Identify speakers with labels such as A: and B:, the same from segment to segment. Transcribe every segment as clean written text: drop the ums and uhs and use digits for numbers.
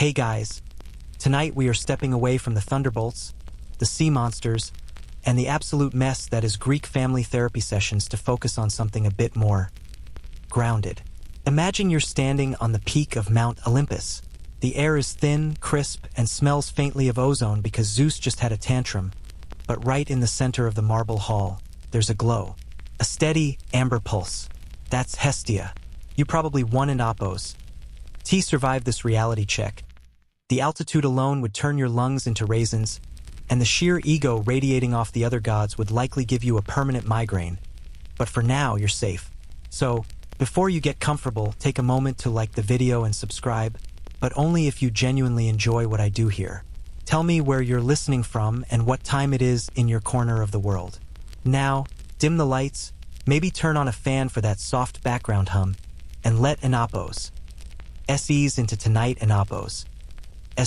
A: Hey guys, tonight we are stepping away from the thunderbolts, the sea monsters, and the absolute mess that is Greek family therapy sessions to focus on something a bit more grounded. Imagine you're standing on the peak of Mount Olympus. The air is thin, crisp, and smells faintly of ozone because Zeus just had a tantrum. But right in the center of the marble hall, there's a glow. A steady, amber pulse. That's Hestia. You probably won in Oppos. T survived this reality check. The altitude alone would turn your lungs into raisins, and the sheer ego radiating off the other gods would likely give you a permanent migraine. But for now, you're safe. So, before you get comfortable, take a moment to like the video and subscribe, but only if you genuinely enjoy what I do here. Tell me where you're listening from and what time it is in your corner of the world. Now, dim the lights, maybe turn on a fan for that soft background hum, and let Anapos ease into tonight Anapos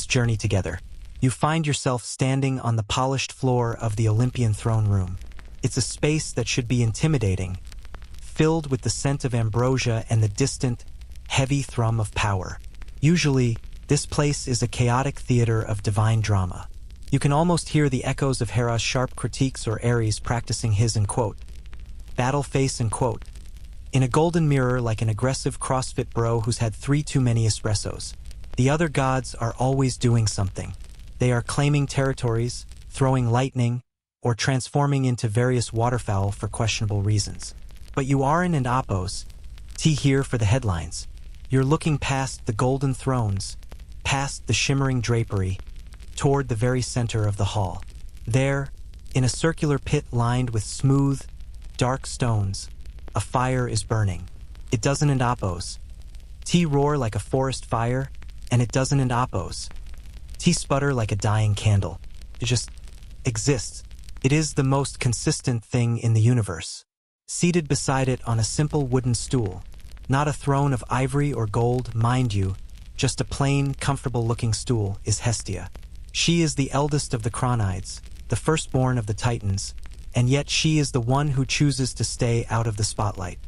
A: journey together. You find yourself standing on the polished floor of the Olympian throne room. It's a space that should be intimidating, filled with the scent of ambrosia and the distant, heavy thrum of power. Usually, this place is a chaotic theater of divine drama. You can almost hear the echoes of Hera's sharp critiques or Ares practicing his battle face in a golden mirror like an aggressive CrossFit bro who's had 3 too many espressos. The other gods are always doing something. They are claiming territories, throwing lightning, or transforming into various waterfowl for questionable reasons. But you aren't in Oppos. T here for the headlines. You're looking past the golden thrones, past the shimmering drapery, toward the very center of the hall. There, in a circular pit lined with smooth, dark stones, a fire is burning. It doesn't end Oppos. T roar like a forest fire, and it doesn't end Oppos. T sputter like a dying candle. It just exists. It is the most consistent thing in the universe. Seated beside it on a simple wooden stool, not a throne of ivory or gold, mind you, just a plain, comfortable-looking stool, is Hestia. She is the eldest of the Cronides, the firstborn of the Titans, and yet she is the one who chooses to stay out of the spotlight.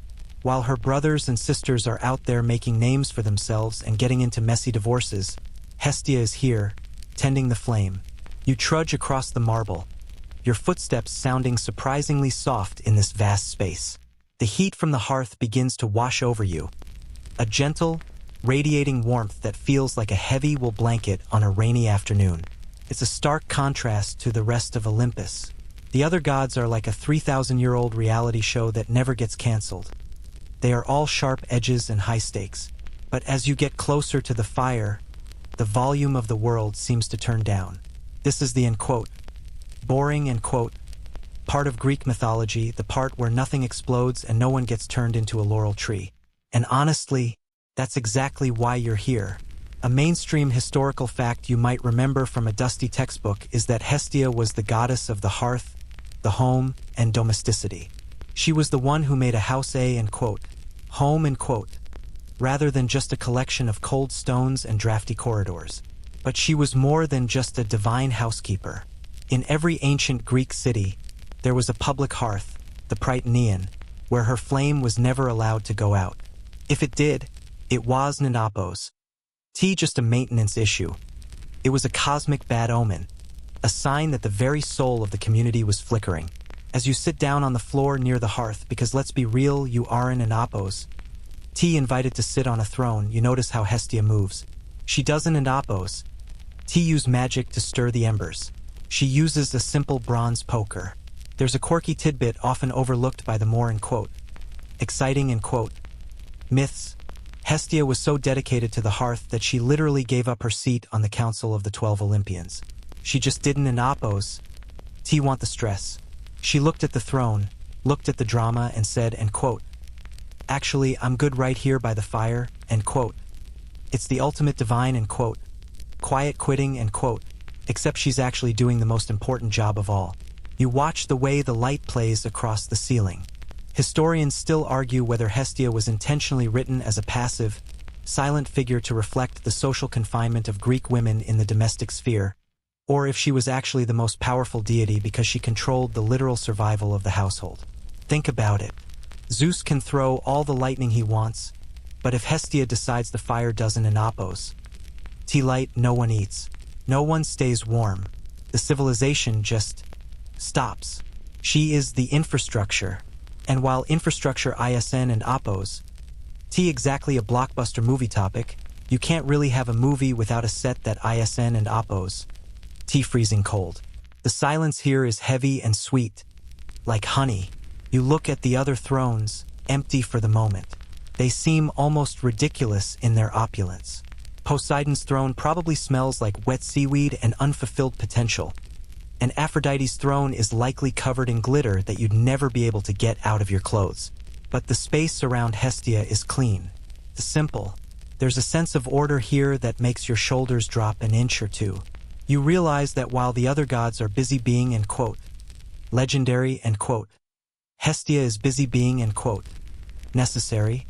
A: While her brothers and sisters are out there making names for themselves and getting into messy divorces, Hestia is here, tending the flame. You trudge across the marble, your footsteps sounding surprisingly soft in this vast space. The heat from the hearth begins to wash over you, a gentle, radiating warmth that feels like a heavy wool blanket on a rainy afternoon. It's a stark contrast to the rest of Olympus. The other gods are like a 3,000-year-old reality show that never gets canceled. They are all sharp edges and high stakes. But as you get closer to the fire, the volume of the world seems to turn down. This is the boring part of Greek mythology, the part where nothing explodes and no one gets turned into a laurel tree. And honestly, that's exactly why you're here. A mainstream historical fact you might remember from a dusty textbook is that Hestia was the goddess of the hearth, the home, and domesticity. She was the one who made a house home, rather than just a collection of cold stones and drafty corridors. But she was more than just a divine housekeeper. In every ancient Greek city, there was a public hearth, the Prytanean, where her flame was never allowed to go out. If it did, it was Nanapos. Just a maintenance issue. It was a cosmic bad omen, a sign that the very soul of the community was flickering. As you sit down on the floor near the hearth, because let's be real, you aren't in Oppos. T invited to sit on a throne, you notice how Hestia moves. She doesn't in Oppos. T used magic to stir the embers. She uses a simple bronze poker. There's a quirky tidbit often overlooked by the more exciting myths. Hestia was so dedicated to the hearth that she literally gave up her seat on the Council of the 12 Olympians. She just didn't in Oppos. T want the stress. She looked at the throne, looked at the drama, and said, actually, I'm good right here by the fire, It's the ultimate divine, quiet quitting, except she's actually doing the most important job of all. You watch the way the light plays across the ceiling. Historians still argue whether Hestia was intentionally written as a passive, silent figure to reflect the social confinement of Greek women in the domestic sphere, or if she was actually the most powerful deity because she controlled the literal survival of the household. Think about it. Zeus can throw all the lightning he wants, but if Hestia decides the fire doesn't in Oppos, T light, no one eats. No one stays warm. The civilization just stops. She is the infrastructure. And while infrastructure ISN and oppos, T exactly a blockbuster movie topic, you can't really have a movie without a set that ISN and oppos. T freezing cold. The silence here is heavy and sweet, like honey. You look at the other thrones, empty for the moment. They seem almost ridiculous in their opulence. Poseidon's throne probably smells like wet seaweed and unfulfilled potential. And Aphrodite's throne is likely covered in glitter that you'd never be able to get out of your clothes. But the space around Hestia is clean, simple. There's a sense of order here that makes your shoulders drop an inch or two. You realize that while the other gods are busy being and quote, legendary and quote, Hestia is busy being and quote, necessary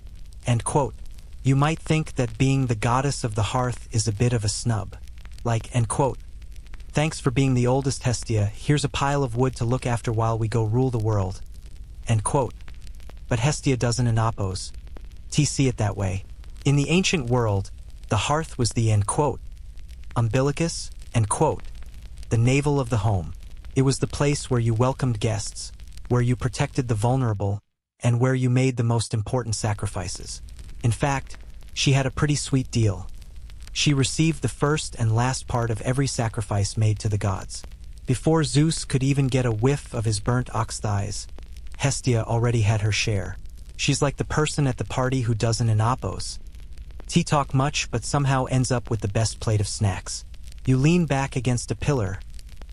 A: and quote. You might think that being the goddess of the hearth is a bit of a snub. Like, and quote, thanks for being the oldest Hestia, here's a pile of wood to look after while we go rule the world. End quote. But Hestia doesn't in oppos. T see it that way. In the ancient world, the hearth was the end quote, umbilicus, end quote, the navel of the home. It was the place where you welcomed guests, where you protected the vulnerable, and where you made the most important sacrifices. In fact, she had a pretty sweet deal. She received the first and last part of every sacrifice made to the gods. Before Zeus could even get a whiff of his burnt ox thighs, Hestia already had her share. She's like the person at the party who doesn't in oppos. T talk much but somehow ends up with the best plate of snacks. You lean back against a pillar,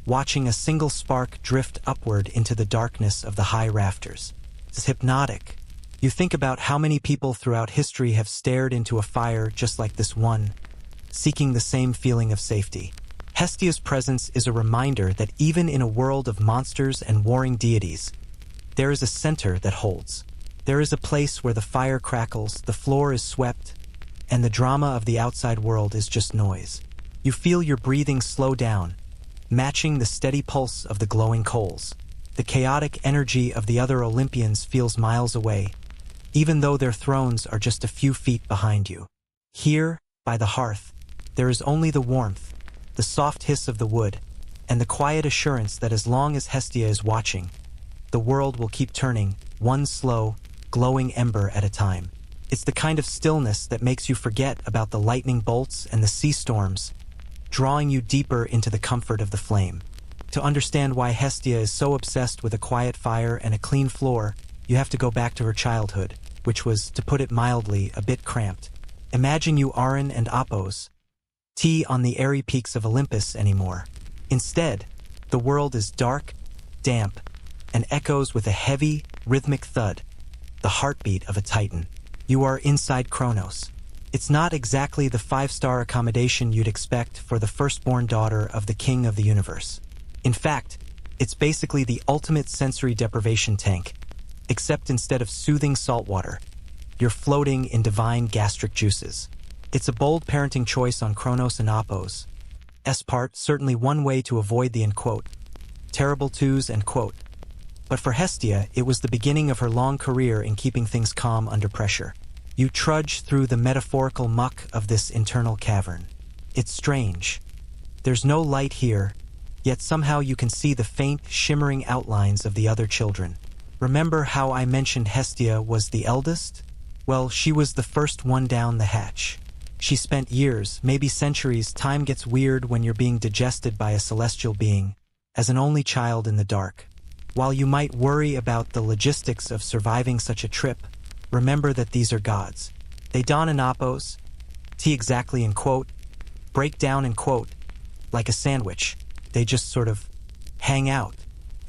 A: watching a single spark drift upward into the darkness of the high rafters. It's hypnotic. You think about how many people throughout history have stared into a fire just like this one, seeking the same feeling of safety. Hestia's presence is a reminder that even in a world of monsters and warring deities, there is a center that holds. There is a place where the fire crackles, the floor is swept, and the drama of the outside world is just noise. You feel your breathing slow down, matching the steady pulse of the glowing coals. The chaotic energy of the other Olympians feels miles away, even though their thrones are just a few feet behind you. Here, by the hearth, there is only the warmth, the soft hiss of the wood, and the quiet assurance that as long as Hestia is watching, the world will keep turning, one slow, glowing ember at a time. It's the kind of stillness that makes you forget about the lightning bolts and the sea storms, drawing you deeper into the comfort of the flame. To understand why Hestia is so obsessed with a quiet fire and a clean floor, you have to go back to her childhood, which was, to put it mildly, a bit cramped. Imagine you aren't and oppos, T on the airy peaks of Olympus anymore. Instead, the world is dark, damp, and echoes with a heavy, rhythmic thud, the heartbeat of a titan. You are inside Kronos. It's not exactly the five-star accommodation you'd expect for the firstborn daughter of the king of the universe. In fact, it's basically the ultimate sensory deprivation tank, except instead of soothing salt water, you're floating in divine gastric juices. It's a bold parenting choice on Kronos and oppos. S part, certainly one way to avoid the end quote, terrible twos end quote. But for Hestia, it was the beginning of her long career in keeping things calm under pressure. You trudge through the metaphorical muck of this internal cavern. It's strange. There's no light here, yet somehow you can see the faint, shimmering outlines of the other children. Remember how I mentioned Hestia was the eldest? Well, she was the first one down the hatch. She spent years, maybe centuries, time gets weird when you're being digested by a celestial being, as an only child in the dark. While you might worry about the logistics of surviving such a trip, remember that these are gods. They don in oppos, T exactly in quote, break down in quote, like a sandwich. They just sort of hang out.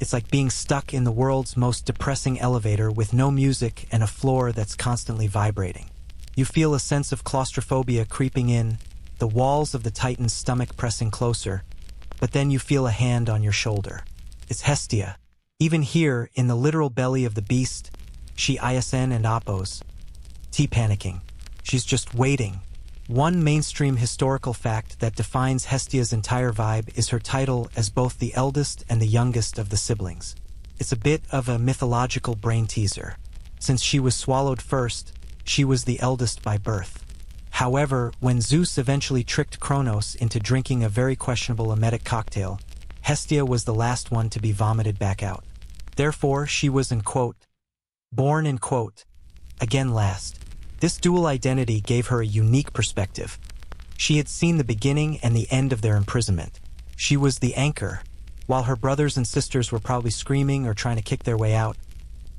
A: It's like being stuck in the world's most depressing elevator with no music and a floor that's constantly vibrating. You feel a sense of claustrophobia creeping in, the walls of the Titan's stomach pressing closer, but then you feel a hand on your shoulder. It's Hestia. Even here, in the literal belly of the beast, she ISN and oppos. T panicking. She's just waiting. One mainstream historical fact that defines Hestia's entire vibe is her title as both the eldest and the youngest of the siblings. It's a bit of a mythological brain teaser. Since she was swallowed first, she was the eldest by birth. However, when Zeus eventually tricked Kronos into drinking a very questionable emetic cocktail, Hestia was the last one to be vomited back out. Therefore, she was born again last. This dual identity gave her a unique perspective. She had seen the beginning and the end of their imprisonment. She was the anchor, while her brothers and sisters were probably screaming or trying to kick their way out.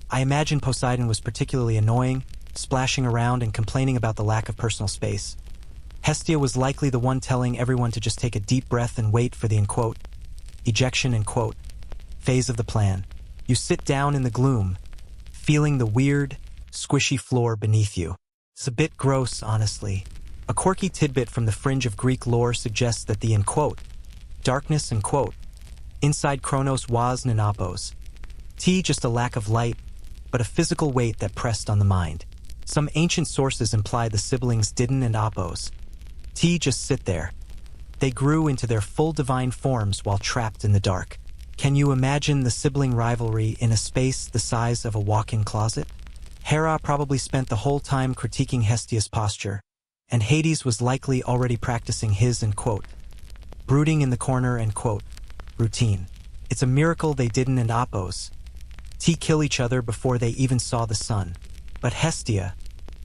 A: I imagine Poseidon was particularly annoying, splashing around and complaining about the lack of personal space. Hestia was likely the one telling everyone to just take a deep breath and wait for the ejection phase of the plan. You sit down in the gloom, feeling the weird, squishy floor beneath you. It's a bit gross, honestly. A quirky tidbit from the fringe of Greek lore suggests that the darkness inside Kronos was Nanopos. Just a lack of light, but a physical weight that pressed on the mind. Some ancient sources imply the siblings Didon and Apos. Just sit there. They grew into their full divine forms while trapped in the dark. Can you imagine the sibling rivalry in a space the size of a walk-in closet? Hera probably spent the whole time critiquing Hestia's posture, and Hades was likely already practicing his brooding in the corner routine. It's a miracle they didn't and Apos kill each other before they even saw the sun. But Hestia,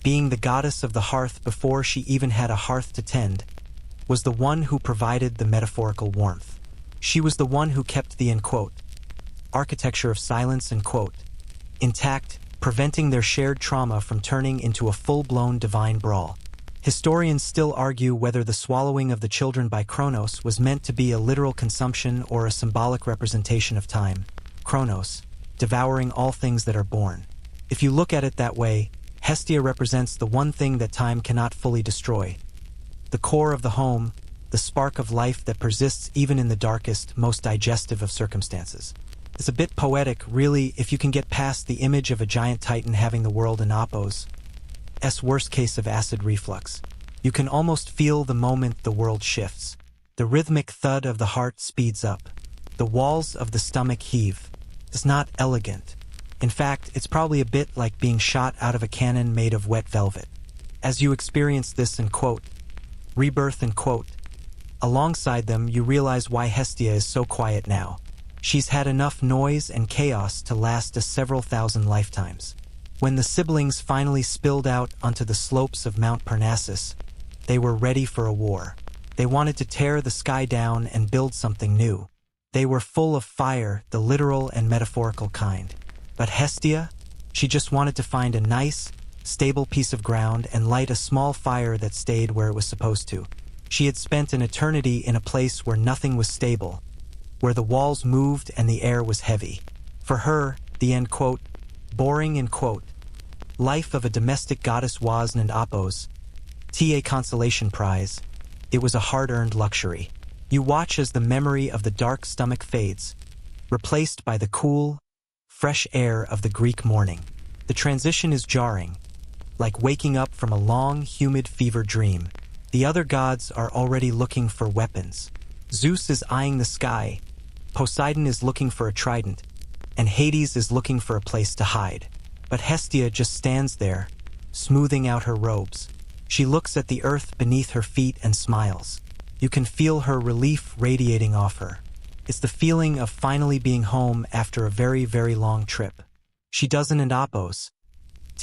A: being the goddess of the hearth before she even had a hearth to tend, was the one who provided the metaphorical warmth. She was the one who kept the architecture of silence intact, preventing their shared trauma from turning into a full-blown divine brawl. Historians still argue whether the swallowing of the children by Kronos was meant to be a literal consumption or a symbolic representation of time. Kronos, devouring all things that are born. If you look at it that way, Hestia represents the one thing that time cannot fully destroy. The core of the home, the spark of life that persists even in the darkest, most digestive of circumstances. It's a bit poetic, really, if you can get past the image of a giant titan having the world in Apos' worst case of acid reflux. You can almost feel the moment the world shifts. The rhythmic thud of the heart speeds up. The walls of the stomach heave. It's not elegant. In fact, it's probably a bit like being shot out of a cannon made of wet velvet. As you experience this rebirth alongside them, you realize why Hestia is so quiet now. She's had enough noise and chaos to last several thousand lifetimes. When the siblings finally spilled out onto the slopes of Mount Parnassus, they were ready for a war. They wanted to tear the sky down and build something new. They were full of fire, the literal and metaphorical kind. But Hestia, she just wanted to find a nice, stable piece of ground and light a small fire that stayed where it was supposed to. She had spent an eternity in a place where nothing was stable, where the walls moved and the air was heavy. For her, the boring life of a domestic goddess was and Apos, a consolation prize. It was a hard-earned luxury. You watch as the memory of the dark stomach fades, replaced by the cool, fresh air of the Greek morning. The transition is jarring, like waking up from a long, humid fever dream. The other gods are already looking for weapons. Zeus is eyeing the sky, Poseidon is looking for a trident, and Hades is looking for a place to hide. But Hestia just stands there, smoothing out her robes. She looks at the earth beneath her feet and smiles. You can feel her relief radiating off her. It's the feeling of finally being home after a very, very long trip. She doesn't and Apos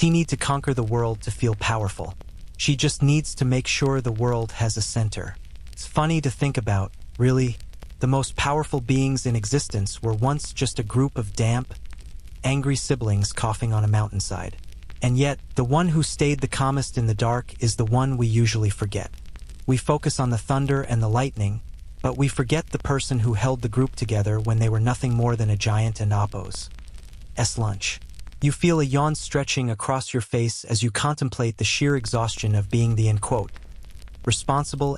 A: need to conquer the world to feel powerful. She just needs to make sure the world has a center. It's funny to think about, really. The most powerful beings in existence were once just a group of damp, angry siblings coughing on a mountainside. And yet, the one who stayed the calmest in the dark is the one we usually forget. We focus on the thunder and the lightning, but we forget the person who held the group together when they were nothing more than a giant and Apos' lunch. You feel a yawn stretching across your face as you contemplate the sheer exhaustion of being the responsible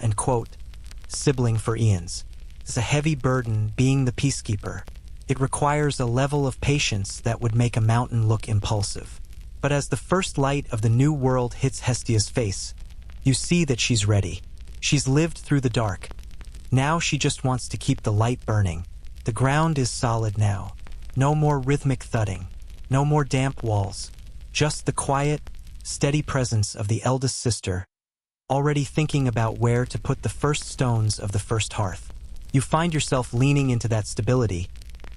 A: sibling for eons. It's a heavy burden being the peacekeeper. It requires a level of patience that would make a mountain look impulsive. But as the first light of the new world hits Hestia's face, you see that she's ready. She's lived through the dark. Now she just wants to keep the light burning. The ground is solid now. No more rhythmic thudding. No more damp walls. Just the quiet, steady presence of the eldest sister, already thinking about where to put the first stones of the first hearth. You find yourself leaning into that stability,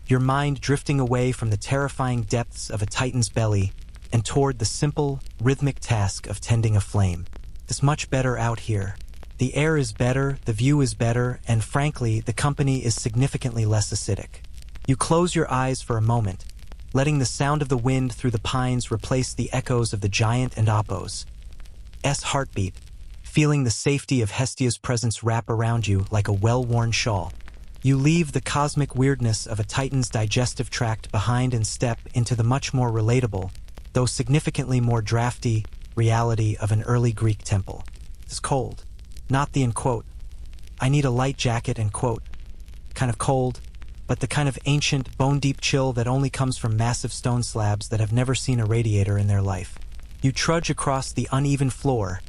A: your mind drifting away from the terrifying depths of a titan's belly and toward the simple, rhythmic task of tending a flame. It's much better out here. The air is better, the view is better, and frankly, the company is significantly less acidic. You close your eyes for a moment, letting the sound of the wind through the pines replace the echoes of the giant and Apos' heartbeat, feeling the safety of Hestia's presence wrap around you like a well-worn shawl. You leave the cosmic weirdness of a titan's digestive tract behind and step into the much more relatable, though significantly more drafty, reality of an early Greek temple. It's cold. Not the I need a light jacket kind of cold, but the kind of ancient, bone-deep chill that only comes from massive stone slabs that have never seen a radiator in their life. You trudge across the uneven floor,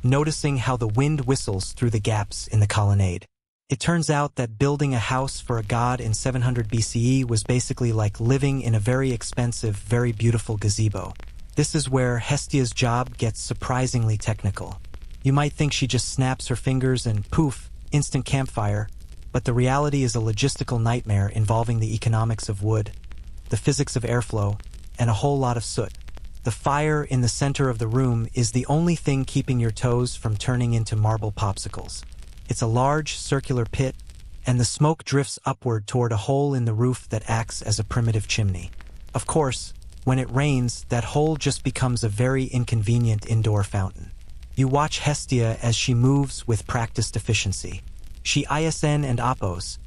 A: noticing how the wind whistles through the gaps in the colonnade. It turns out that building a house for a god in 700 BCE was basically like living in a very expensive, very beautiful gazebo. This is where Hestia's job gets surprisingly technical. You might think she just snaps her fingers and poof, instant campfire, but the reality is a logistical nightmare involving the economics of wood, the physics of airflow, and a whole lot of soot. The fire in the center of the room is the only thing keeping your toes from turning into marble popsicles. It's a large, circular pit, and the smoke drifts upward toward a hole in the roof that acts as a primitive chimney. Of course, when it rains, that hole just becomes a very inconvenient indoor fountain. You watch Hestia as she moves with practiced efficiency. She ISN and Apos,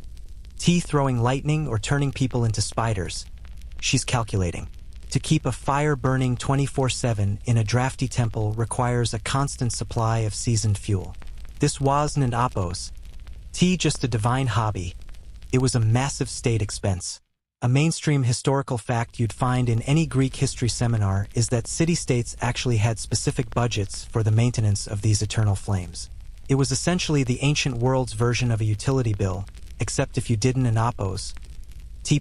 A: throwing lightning or turning people into spiders. She's calculating. To keep a fire burning 24/7 in a drafty temple requires a constant supply of seasoned fuel. This wasn't Apos, just a divine hobby. It was a massive state expense. A mainstream historical fact you'd find in any Greek history seminar is that city-states actually had specific budgets for the maintenance of these eternal flames. It was essentially the ancient world's version of a utility bill, except if you didn't Apos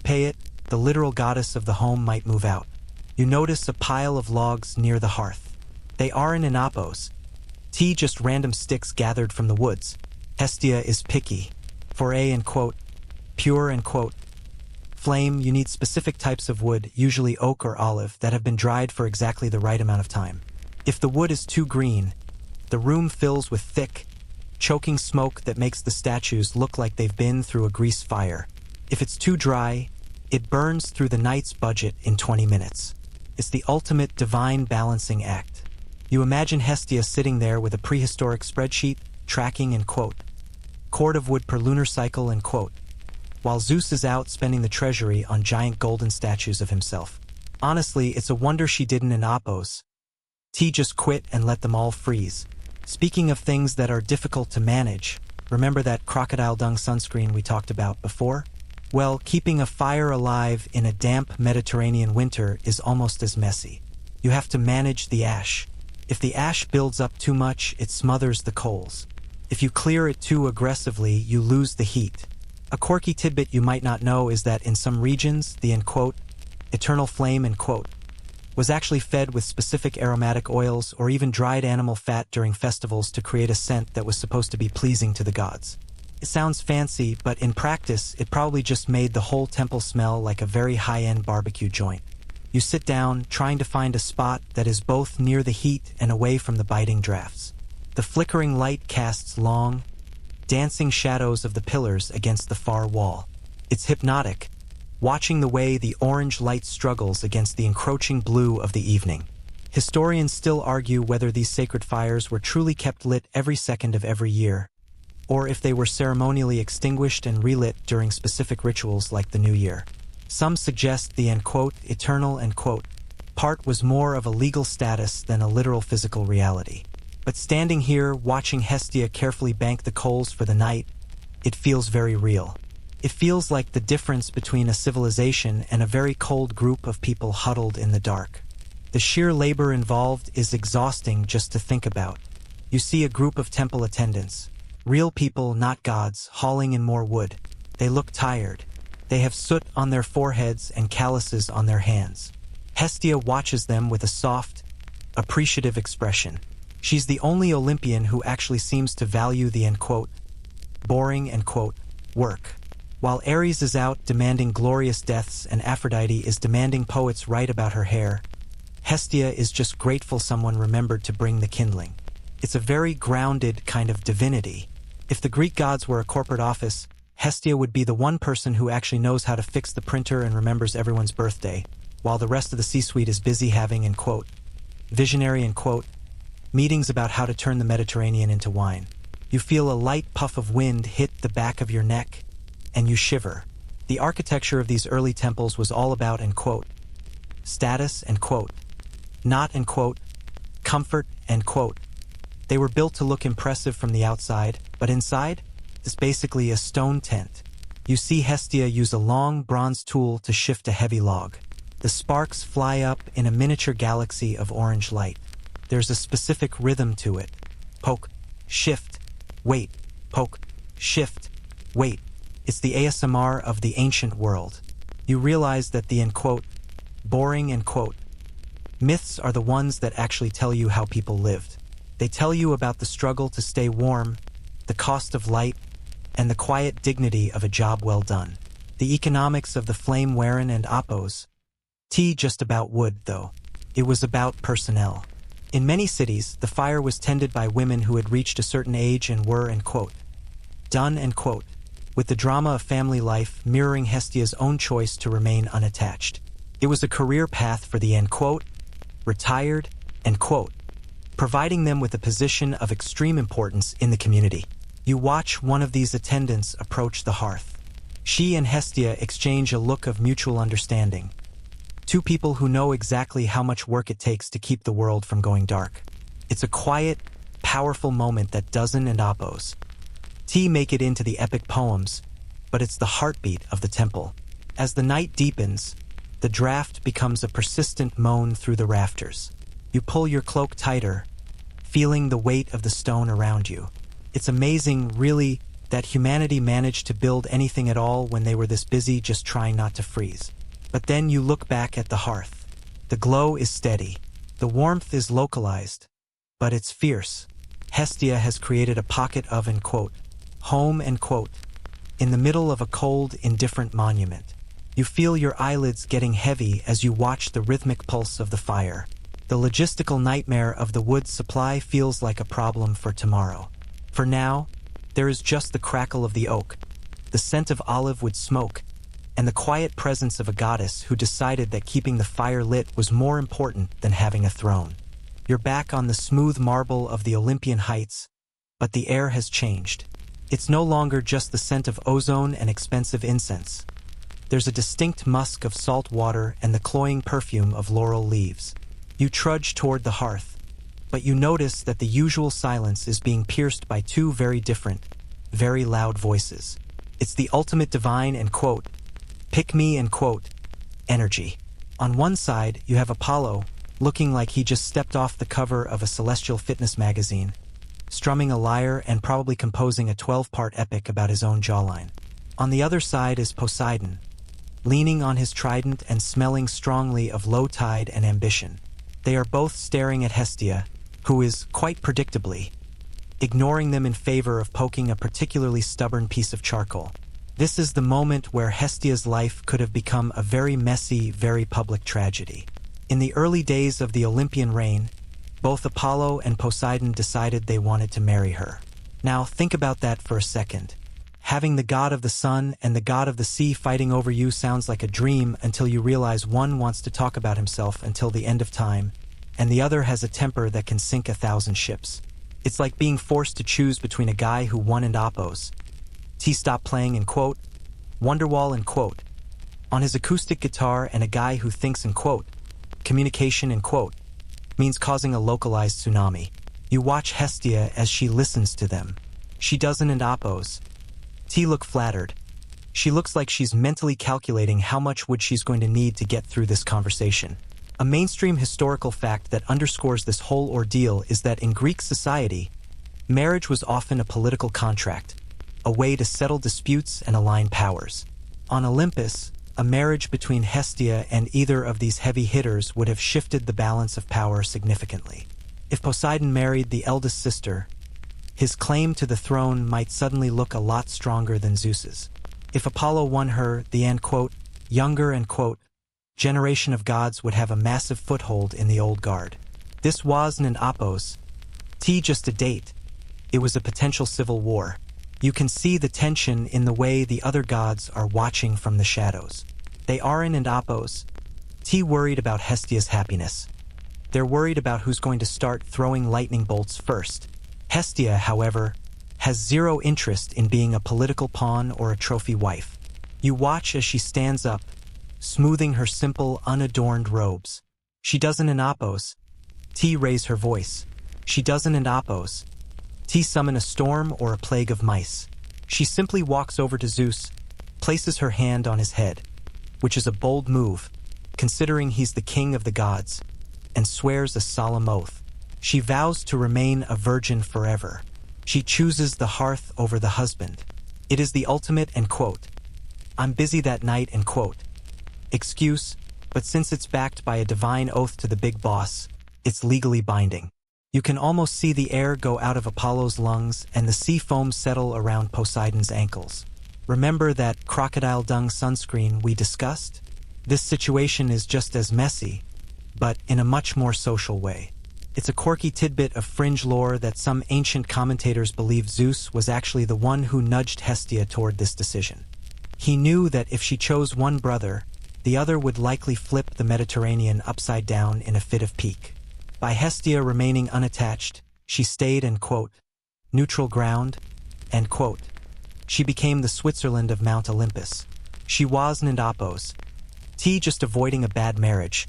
A: pay it, the literal goddess of the home might move out. You notice a pile of logs near the hearth. They aren't Apos, just random sticks gathered from the woods. Hestia is picky. For a pure flame, you need specific types of wood, usually oak or olive, that have been dried for exactly the right amount of time. If the wood is too green, the room fills with thick, choking smoke that makes the statues look like they've been through a grease fire. If it's too dry, it burns through the night's budget in 20 minutes. It's the ultimate divine balancing act. You imagine Hestia sitting there with a prehistoric spreadsheet, tracking cord of wood per lunar cycle while Zeus is out spending the treasury on giant golden statues of himself. Honestly, it's a wonder she didn't Apos just quit and let them all freeze. Speaking of things that are difficult to manage, remember that crocodile dung sunscreen we talked about before? Well, keeping a fire alive in a damp Mediterranean winter is almost as messy. You have to manage the ash. If the ash builds up too much, it smothers the coals. If you clear it too aggressively, you lose the heat. A quirky tidbit you might not know is that in some regions, the eternal flame was actually fed with specific aromatic oils or even dried animal fat during festivals to create a scent that was supposed to be pleasing to the gods. It sounds fancy, but in practice, it probably just made the whole temple smell like a very high-end barbecue joint. You sit down, trying to find a spot that is both near the heat and away from the biting drafts. The flickering light casts long, dancing shadows of the pillars against the far wall. It's hypnotic, watching the way the orange light struggles against the encroaching blue of the evening. Historians still argue whether these sacred fires were truly kept lit every second of every year, or if they were ceremonially extinguished and relit during specific rituals like the New Year. Some suggest the eternal part was more of a legal status than a literal physical reality. But standing here, watching Hestia carefully bank the coals for the night, it feels very real. It feels like the difference between a civilization and a very cold group of people huddled in the dark. The sheer labor involved is exhausting just to think about. You see a group of temple attendants, real people, not gods, hauling in more wood. They look tired. They have soot on their foreheads and calluses on their hands. Hestia watches them with a soft, appreciative expression. She's the only Olympian who actually seems to value the boring work. While Ares is out demanding glorious deaths and Aphrodite is demanding poets write about her hair, Hestia is just grateful someone remembered to bring the kindling. It's a very grounded kind of divinity. If the Greek gods were a corporate office, Hestia would be the one person who actually knows how to fix the printer and remembers everyone's birthday, while the rest of the C-suite is busy having visionary meetings about how to turn the Mediterranean into wine. You feel a light puff of wind hit the back of your neck, and you shiver. The architecture of these early temples was all about status not comfort They were built to look impressive from the outside, but inside is basically a stone tent. You see Hestia use a long bronze tool to shift a heavy log. The sparks fly up in a miniature galaxy of orange light. There's a specific rhythm to it. Poke, shift, wait, poke, shift, wait. It's the ASMR of the ancient world. You realize that the boring myths are the ones that actually tell you how people lived. They tell you about the struggle to stay warm, the cost of light, and the quiet dignity of a job well done. The economics of the flame wearing and oppos. Just about wood, though. It was about personnel. In many cities, the fire was tended by women who had reached a certain age and were, done, with the drama of family life mirroring Hestia's own choice to remain unattached. It was a career path for the retired, providing them with a position of extreme importance in the community. You watch one of these attendants approach the hearth. She and Hestia exchange a look of mutual understanding. Two people who know exactly how much work it takes to keep the world from going dark. It's a quiet, powerful moment that doesn't and oppos. Make it into the epic poems, but it's the heartbeat of the temple. As the night deepens, the draft becomes a persistent moan through the rafters. You pull your cloak tighter, feeling the weight of the stone around you. It's amazing, really, that humanity managed to build anything at all when they were this busy just trying not to freeze. But then you look back at the hearth. The glow is steady. The warmth is localized. But it's fierce. Hestia has created a pocket of, home, in the middle of a cold, indifferent monument. You feel your eyelids getting heavy as you watch the rhythmic pulse of the fire. The logistical nightmare of the wood supply feels like a problem for tomorrow. For now, there is just the crackle of the oak, the scent of olive wood smoke, and the quiet presence of a goddess who decided that keeping the fire lit was more important than having a throne. You're back on the smooth marble of the Olympian heights, but the air has changed. It's no longer just the scent of ozone and expensive incense. There's a distinct musk of salt water and the cloying perfume of laurel leaves. You trudge toward the hearth, but you notice that the usual silence is being pierced by two very different, very loud voices. It's the ultimate divine pick-me energy. On one side, you have Apollo, looking like he just stepped off the cover of a celestial fitness magazine, strumming a lyre and probably composing a 12-part epic about his own jawline. On the other side is Poseidon, leaning on his trident and smelling strongly of low tide and ambition. They are both staring at Hestia, who is, quite predictably, ignoring them in favor of poking a particularly stubborn piece of charcoal. This is the moment where Hestia's life could have become a very messy, very public tragedy. In the early days of the Olympian reign, both Apollo and Poseidon decided they wanted to marry her. Now think about that for a second. Having the god of the sun and the god of the sea fighting over you sounds like a dream until you realize one wants to talk about himself until the end of time, and the other has a temper that can sink 1,000 ships. It's like being forced to choose between a guy who won and oppos. Stopped playing Wonderwall on his acoustic guitar and a guy who thinks communication means causing a localized tsunami. You watch Hestia as she listens to them. She doesn't and oppos. Look flattered. She looks like she's mentally calculating how much wood she's going to need to get through this conversation. A mainstream historical fact that underscores this whole ordeal is that in Greek society, marriage was often a political contract, a way to settle disputes and align powers. On Olympus, a marriage between Hestia and either of these heavy hitters would have shifted the balance of power significantly. If Poseidon married the eldest sister, his claim to the throne might suddenly look a lot stronger than Zeus's. If Apollo won her, the younger generation of gods would have a massive foothold in the old guard. This wasn't Apos, just a date. It was a potential civil war. You can see the tension in the way the other gods are watching from the shadows. They aren't Apos, worried about Hestia's happiness. They're worried about who's going to start throwing lightning bolts first. Hestia, however, has zero interest in being a political pawn or a trophy wife. You watch as she stands up, smoothing her simple, unadorned robes. She doesn't Apos, raise her voice. She doesn't Apos, summon a storm or a plague of mice. She simply walks over to Zeus, places her hand on his head, which is a bold move, considering he's the king of the gods, and swears a solemn oath. She vows to remain a virgin forever. She chooses the hearth over the husband. It is the ultimate I'm busy that night excuse, but since it's backed by a divine oath to the big boss, it's legally binding. You can almost see the air go out of Apollo's lungs and the sea foam settle around Poseidon's ankles. Remember that crocodile dung sunscreen we discussed? This situation is just as messy, but in a much more social way. It's a quirky tidbit of fringe lore that some ancient commentators believe Zeus was actually the one who nudged Hestia toward this decision. He knew that if she chose one brother, the other would likely flip the Mediterranean upside down in a fit of pique. By Hestia remaining unattached, she stayed in neutral ground, She became the Switzerland of Mount Olympus. She wasn't Apos, just avoiding a bad marriage.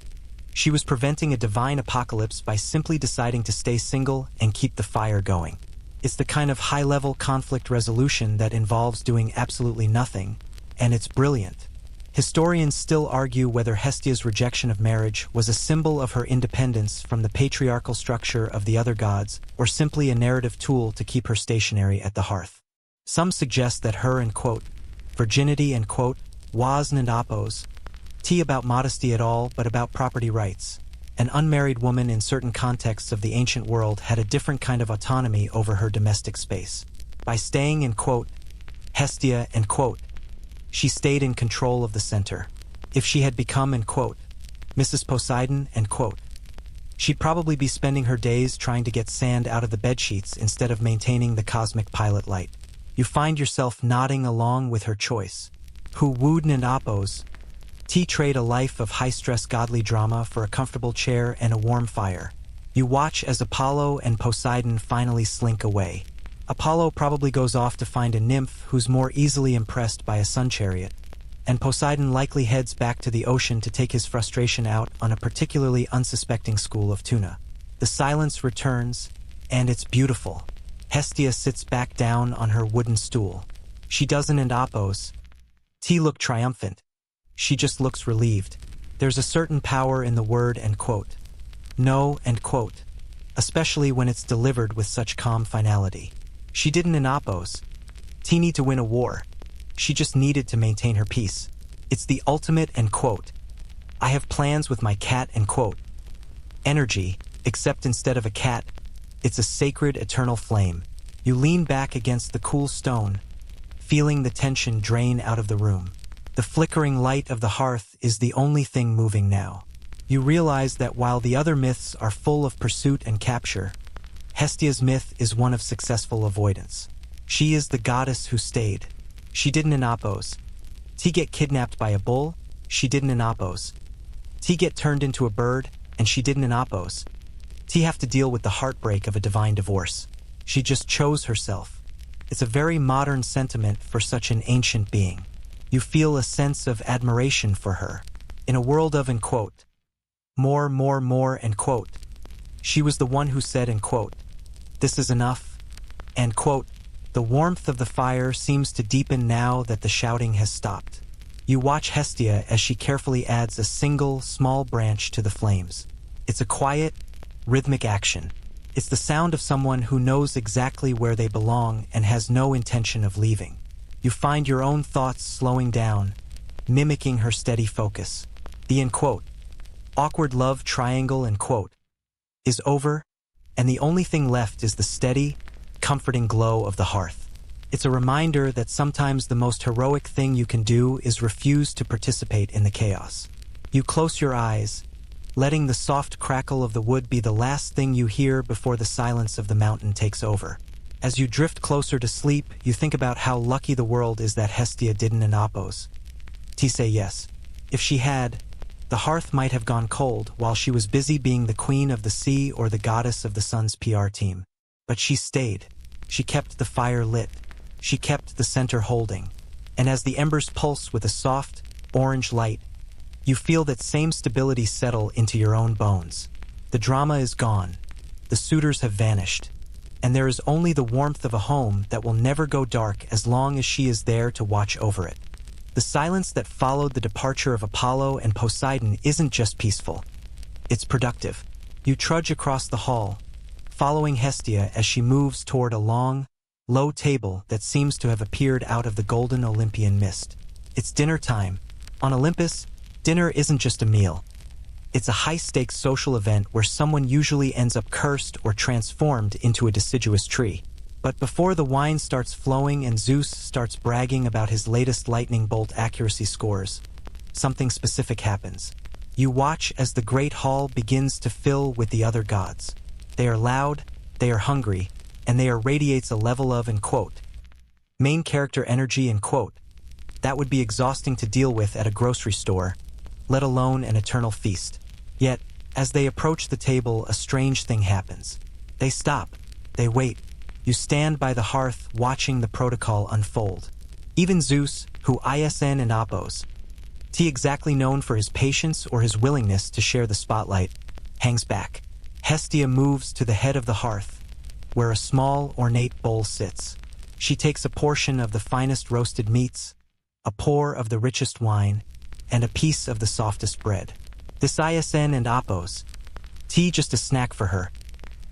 A: She was preventing a divine apocalypse by simply deciding to stay single and keep the fire going. It's the kind of high-level conflict resolution that involves doing absolutely nothing, and it's brilliant. Historians still argue whether Hestia's rejection of marriage was a symbol of her independence from the patriarchal structure of the other gods, or simply a narrative tool to keep her stationary at the hearth. Some suggest that her virginity wasn't Apos, about modesty at all, but about property rights. An unmarried woman in certain contexts of the ancient world had a different kind of autonomy over her domestic space. By staying in Hestia she stayed in control of the center. If she had become Mrs. Poseidon she'd probably be spending her days trying to get sand out of the bedsheets instead of maintaining the cosmic pilot light. You find yourself nodding along with her choice. Who wouldn't Apos, trade a life of high-stress godly drama for a comfortable chair and a warm fire. You watch as Apollo and Poseidon finally slink away. Apollo probably goes off to find a nymph who's more easily impressed by a sun chariot, and Poseidon likely heads back to the ocean to take his frustration out on a particularly unsuspecting school of tuna. The silence returns, and it's beautiful. Hestia sits back down on her wooden stool. She doesn't Apos, look triumphant. She just looks relieved. There's a certain power in the word no, especially when it's delivered with such calm finality. She didn't Apos, need to win a war. She just needed to maintain her peace. It's the ultimate I have plans with my cat energy, except instead of a cat, it's a sacred eternal flame. You lean back against the cool stone, feeling the tension drain out of the room. The flickering light of the hearth is the only thing moving now. You realize that while the other myths are full of pursuit and capture, Hestia's myth is one of successful avoidance. She is the goddess who stayed. She didn't Apos, get kidnapped by a bull. She didn't Apos, get turned into a bird. And she didn't Apos, have to deal with the heartbreak of a divine divorce. She just chose herself. It's a very modern sentiment for such an ancient being. You feel a sense of admiration for her. In a world of more, she was the one who said this is enough, the warmth of the fire seems to deepen now that the shouting has stopped. You watch Hestia as she carefully adds a single, small branch to the flames. It's a quiet, rhythmic action. It's the sound of someone who knows exactly where they belong and has no intention of leaving. You find your own thoughts slowing down, mimicking her steady focus. The awkward love triangle is over. and the only thing left is the steady, comforting glow of the hearth. It's a reminder that sometimes the most heroic thing you can do is refuse to participate in the chaos. You close your eyes, letting the soft crackle of the wood be the last thing you hear before the silence of the mountain takes over. As you drift closer to sleep, you think about how lucky the world is that Hestia didn't oppose. Say yes. If she had, the hearth might have gone cold while she was busy being the queen of the sea or the goddess of the sun's PR team. But she stayed. She kept the fire lit. She kept the center holding. And as the embers pulse with a soft, orange light, you feel that same stability settle into your own bones. The drama is gone. The suitors have vanished. And there is only the warmth of a home that will never go dark as long as she is there to watch over it. The silence that followed the departure of Apollo and Poseidon isn't just peaceful. It's productive. You trudge across the hall, following Hestia as she moves toward a long, low table that seems to have appeared out of the golden Olympian mist. It's dinner time. On Olympus, dinner isn't just a meal. It's a high-stakes social event where someone usually ends up cursed or transformed into a deciduous tree. But before the wine starts flowing and Zeus starts bragging about his latest lightning bolt accuracy scores, something specific happens. You watch as the great hall begins to fill with the other gods. They are loud, they are hungry, and they radiates a level of, main character energy, that would be exhausting to deal with at a grocery store, let alone an eternal feast. Yet, as they approach the table, a strange thing happens. They stop. They wait. You stand by the hearth watching the protocol unfold. Even Zeus, who ISN and oppose, exactly known for his patience or his willingness to share the spotlight, hangs back. Hestia moves to the head of the hearth, where a small, ornate bowl sits. She takes a portion of the finest roasted meats, a pour of the richest wine, and a piece of the softest bread. This ISN and oppose, just a snack for her.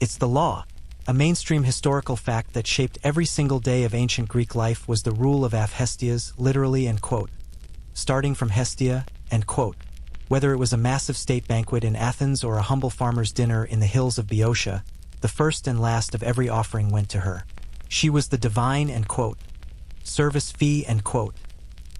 A: It's the law. A mainstream historical fact that shaped every single day of ancient Greek life was the rule of Hestias, literally, starting from Hestia, whether it was a massive state banquet in Athens or a humble farmer's dinner in the hills of Boeotia, the first and last of every offering went to her. She was the divine, service fee,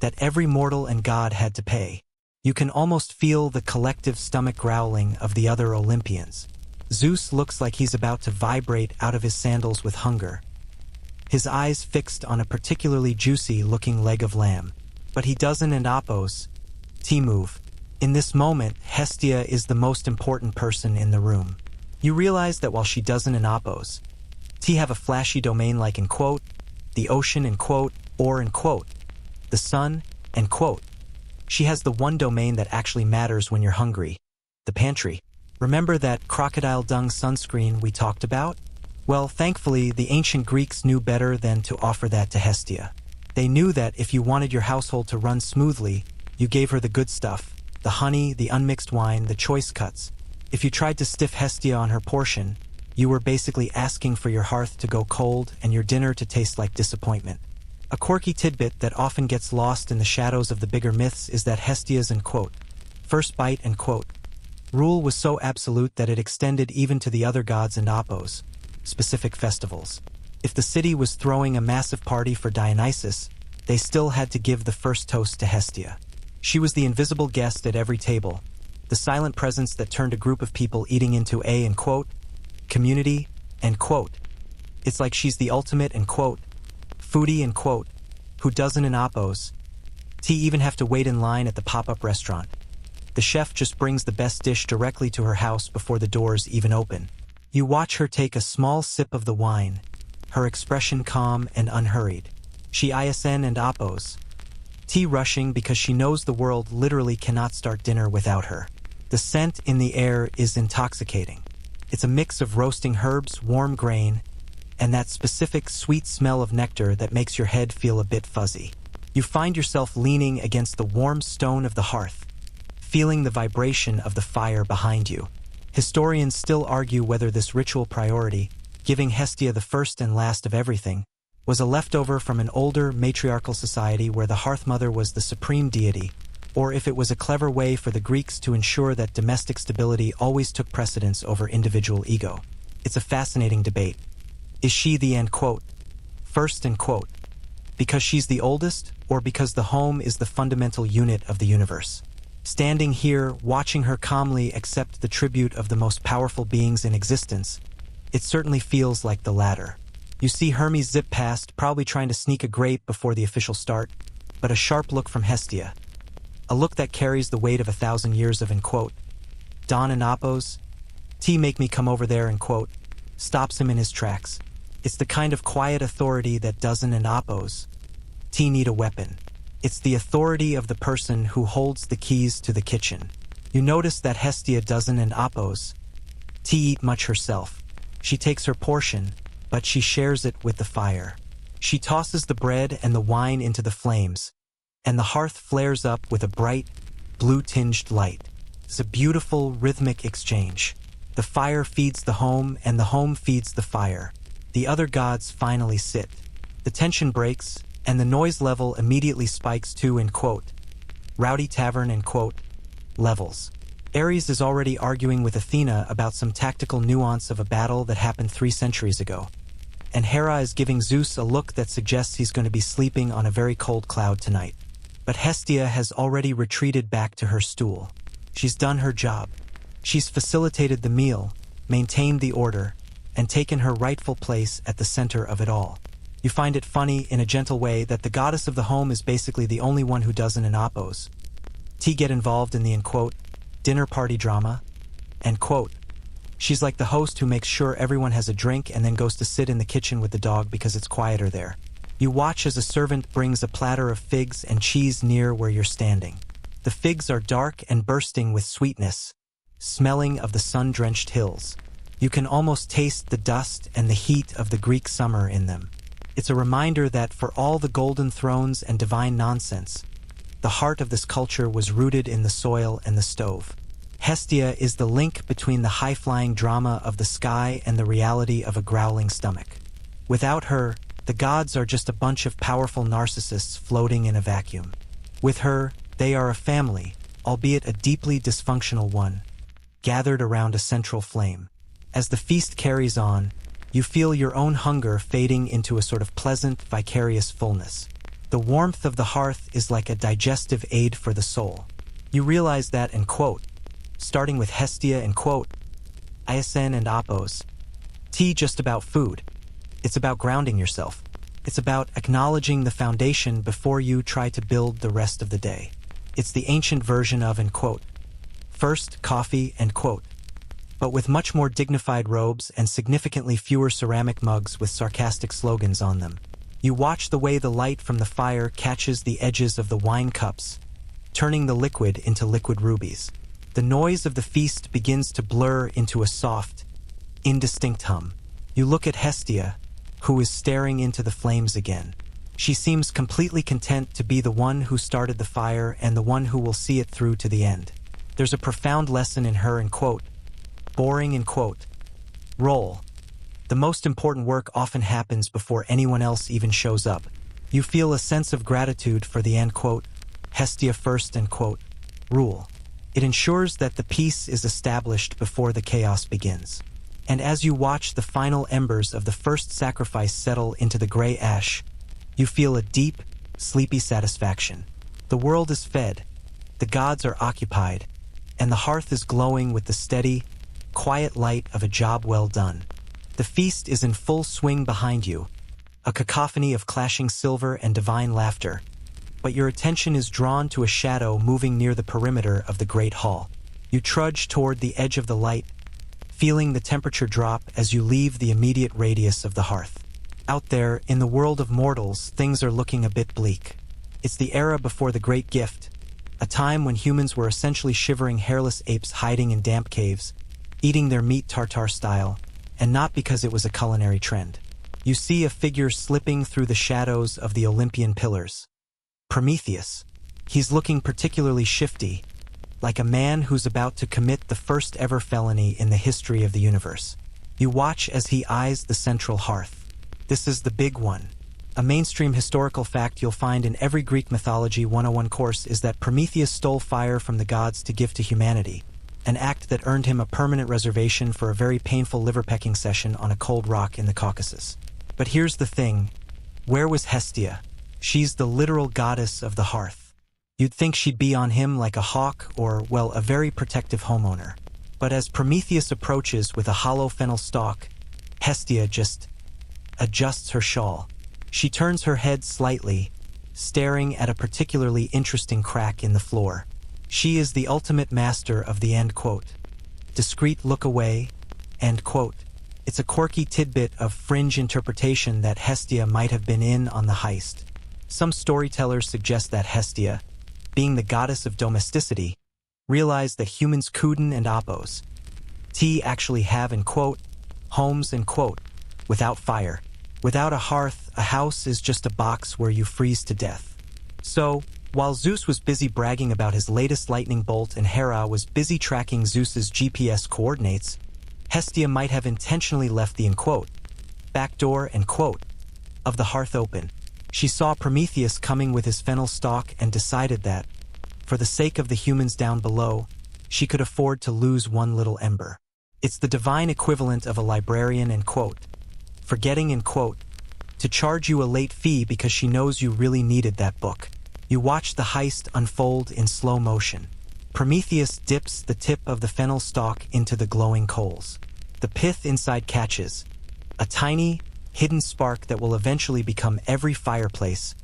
A: that every mortal and god had to pay. You can almost feel the collective stomach growling of the other Olympians. Zeus looks like he's about to vibrate out of his sandals with hunger, his eyes fixed on a particularly juicy-looking leg of lamb. But he doesn't oppose. Move. In this moment, Hestia is the most important person in the room. You realize that while she doesn't oppose, have a flashy domain like the ocean or the sun she has the one domain that actually matters when you're hungry, the pantry. Remember that crocodile dung sunscreen we talked about? Well, thankfully, the ancient Greeks knew better than to offer that to Hestia. They knew that if you wanted your household to run smoothly, you gave her the good stuff, the honey, the unmixed wine, the choice cuts. If you tried to stiff Hestia on her portion, you were basically asking for your hearth to go cold and your dinner to taste like disappointment. A quirky tidbit that often gets lost in the shadows of the bigger myths is that Hestia's first bite rule was so absolute that it extended even to the other gods and oppose, specific festivals. If the city was throwing a massive party for Dionysus, they still had to give the first toast to Hestia. She was the invisible guest at every table, the silent presence that turned a group of people eating into a community, It's like she's the ultimate foodie who doesn't oppose. Even have to wait in line at the pop-up restaurant. The chef just brings the best dish directly to her house before the doors even open. You watch her take a small sip of the wine, her expression calm and unhurried. She ISN and oppose, rushing because she knows the world literally cannot start dinner without her. The scent in the air is intoxicating. It's a mix of roasting herbs, warm grain, and that specific sweet smell of nectar that makes your head feel a bit fuzzy. You find yourself leaning against the warm stone of the hearth, feeling the vibration of the fire behind you. Historians still argue whether this ritual priority, giving Hestia the first and last of everything, was a leftover from an older matriarchal society where the hearth mother was the supreme deity, or if it was a clever way for the Greeks to ensure that domestic stability always took precedence over individual ego. It's a fascinating debate. Is she the first because she's the oldest, or because the home is the fundamental unit of the universe? Standing here, watching her calmly accept the tribute of the most powerful beings in existence, it certainly feels like the latter. You see Hermes zip past, probably trying to sneak a grape before the official start, but a sharp look from Hestia. A look that carries the weight of 1,000 years of Don and Apos, T make me come over there stops him in his tracks. It's the kind of quiet authority that doesn't and Apos, T need a weapon. It's the authority of the person who holds the keys to the kitchen. You notice that Hestia doesn't and Apos, T eat much herself. She takes her portion, but she shares it with the fire. She tosses the bread and the wine into the flames, and the hearth flares up with a bright, blue-tinged light. It's a beautiful, rhythmic exchange. The fire feeds the home, and the home feeds the fire. The other gods finally sit. The tension breaks, and the noise level immediately spikes to, rowdy tavern, levels. Ares is already arguing with Athena about some tactical nuance of a battle that happened 3 centuries ago. And Hera is giving Zeus a look that suggests he's going to be sleeping on a very cold cloud tonight. But Hestia has already retreated back to her stool. She's done her job. She's facilitated the meal, maintained the order, and taken her rightful place at the center of it all. You find it funny, in a gentle way, that the goddess of the home is basically the only one who doesn't in Apos. T get involved in the dinner party drama, she's like the host who makes sure everyone has a drink and then goes to sit in the kitchen with the dog because it's quieter there. You watch as a servant brings a platter of figs and cheese near where you're standing. The figs are dark and bursting with sweetness, smelling of the sun-drenched hills. You can almost taste the dust and the heat of the Greek summer in them. It's a reminder that for all the golden thrones and divine nonsense, the heart of this culture was rooted in the soil and the stove. Hestia is the link between the high-flying drama of the sky and the reality of a growling stomach. Without her, the gods are just a bunch of powerful narcissists floating in a vacuum. With her, they are a family, albeit a deeply dysfunctional one, gathered around a central flame. As the feast carries on, you feel your own hunger fading into a sort of pleasant, vicarious fullness. The warmth of the hearth is like a digestive aid for the soul. You realize that, starting with Hestia and Iasen and Apos, T just about food. It's about grounding yourself. It's about acknowledging the foundation before you try to build the rest of the day. It's the ancient version of first coffee but with much more dignified robes and significantly fewer ceramic mugs with sarcastic slogans on them. You watch the way the light from the fire catches the edges of the wine cups, turning the liquid into liquid rubies. The noise of the feast begins to blur into a soft, indistinct hum. You look at Hestia, who is staring into the flames again. She seems completely content to be the one who started the fire and the one who will see it through to the end. There's a profound lesson in her boring role. The most important work often happens before anyone else even shows up. You feel a sense of gratitude for the Hestia first rule. It ensures that the peace is established before the chaos begins. And as you watch the final embers of the first sacrifice settle into the gray ash, you feel a deep, sleepy satisfaction. The world is fed, the gods are occupied, and the hearth is glowing with the steady, quiet light of a job well done. The feast is in full swing behind you, a cacophony of clashing silver and divine laughter, but your attention is drawn to a shadow moving near the perimeter of the great hall. You trudge toward the edge of the light, feeling the temperature drop as you leave the immediate radius of the hearth. Out there, in the world of mortals, things are looking a bit bleak. It's the era before the Great Gift, a time when humans were essentially shivering hairless apes hiding in damp caves, eating their meat tartare style, and not because it was a culinary trend. You see a figure slipping through the shadows of the Olympian pillars. Prometheus. He's looking particularly shifty, like a man who's about to commit the first ever felony in the history of the universe. You watch as he eyes the central hearth. This is the big one. A mainstream historical fact you'll find in every Greek mythology 101 course is that Prometheus stole fire from the gods to give to humanity. an act that earned him a permanent reservation for a very painful liver-pecking session on a cold rock in the Caucasus. But here's the thing, where was Hestia? She's the literal goddess of the hearth. You'd think she'd be on him like a hawk or, well, a very protective homeowner. But as Prometheus approaches with a hollow fennel stalk, Hestia just adjusts her shawl. She turns her head slightly, staring at a particularly interesting crack in the floor. She is the ultimate master of the end quote. Discreet look away, end quote. It's a quirky tidbit of fringe interpretation that Hestia might have been in on the heist. Some storytellers suggest that Hestia, being the goddess of domesticity, realized that humans couldn't and oppose actually have, end quote, homes, end quote, without fire. Without a hearth, a house is just a box where you freeze to death. So, while Zeus was busy bragging about his latest lightning bolt and Hera was busy tracking Zeus's GPS coordinates, Hestia might have intentionally left the, end quote, back door, end quote, of the hearth open. She saw Prometheus coming with his fennel stalk and decided that, for the sake of the humans down below, she could afford to lose one little ember. It's the divine equivalent of a librarian, end quote, forgetting, end quote, to charge you a late fee because she knows you really needed that book. You watch the heist unfold in slow motion. Prometheus dips the tip of the fennel stalk into the glowing coals. The pith inside catches, a tiny, hidden spark that will eventually become every fireplace,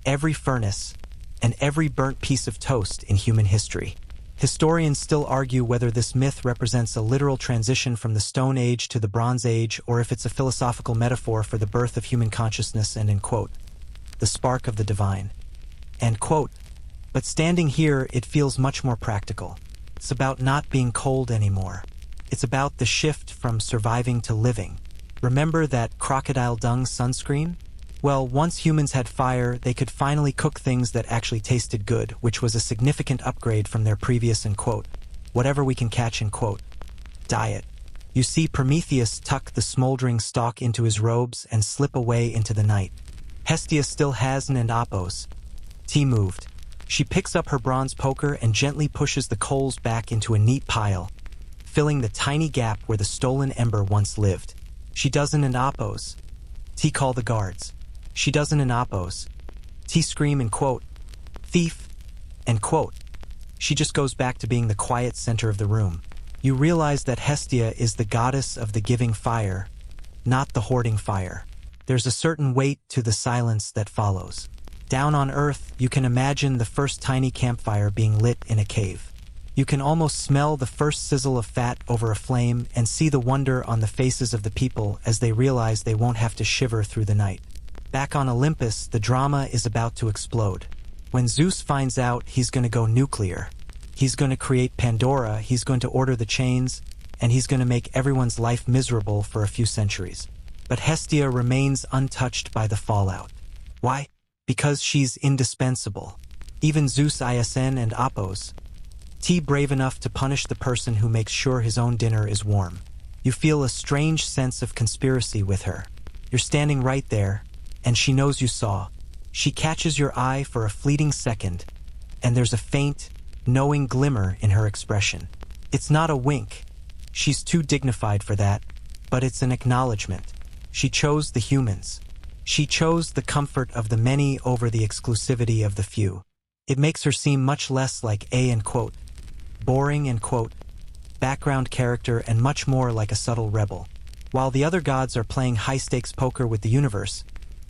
A: every furnace, and every burnt piece of toast in human history. Historians still argue whether this myth represents a literal transition from the Stone Age to the Bronze Age or if it's a philosophical metaphor for the birth of human consciousness and, end quote, the spark of the divine, end quote. But standing here, it feels much more practical. It's about not being cold anymore. It's about the shift from surviving to living. Remember that crocodile dung sunscreen? Well, once humans had fire, they could finally cook things that actually tasted good, which was a significant upgrade from their previous, end quote, whatever we can catch, end quote, diet. You see Prometheus tuck the smoldering stalk into his robes and slip away into the night. Hestia still has an oppose. Moved. She picks up her bronze poker and gently pushes the coals back into a neat pile, filling the tiny gap where the stolen ember once lived. She doesn't oppose. Call the guards. She doesn't oppose. Scream, end quote, thief, end quote. She just goes back to being the quiet center of the room. You realize that Hestia is the goddess of the giving fire, not the hoarding fire. There's a certain weight to the silence that follows. Down on Earth, you can imagine the first tiny campfire being lit in a cave. You can almost smell the first sizzle of fat over a flame and see the wonder on the faces of the people as they realize they won't have to shiver through the night. Back on Olympus, the drama is about to explode. When Zeus finds out, he's going to go nuclear. He's going to create Pandora, he's going to order the chains, and he's going to make everyone's life miserable for a few centuries. But Hestia remains untouched by the fallout. Why? Because she's indispensable. Even Zeus ISN and oppose. Brave enough to punish the person who makes sure his own dinner is warm. You feel a strange sense of conspiracy with her. You're standing right there, and she knows you saw. She catches your eye for a fleeting second, and there's a faint, knowing glimmer in her expression. It's not a wink. She's too dignified for that, but it's an acknowledgement. She chose the humans. She chose the comfort of the many over the exclusivity of the few. It makes her seem much less like a, end quote, boring, end quote, background character and much more like a subtle rebel. While the other gods are playing high-stakes poker with the universe,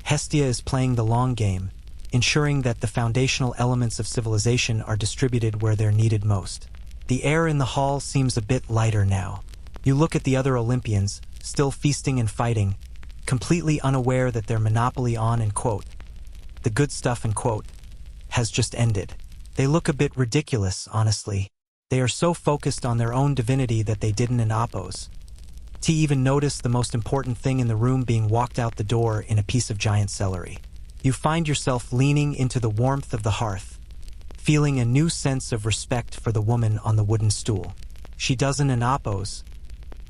A: Hestia is playing the long game, ensuring that the foundational elements of civilization are distributed where they're needed most. The air in the hall seems a bit lighter now. You look at the other Olympians, still feasting and fighting, completely unaware that their monopoly on, end quote, the good stuff, end quote, has just ended. They look a bit ridiculous, honestly. They are so focused on their own divinity that they didn't oppose. Even notice the most important thing in the room being walked out the door in a piece of giant celery. You find yourself leaning into the warmth of the hearth, feeling a new sense of respect for the woman on the wooden stool. She doesn't oppose.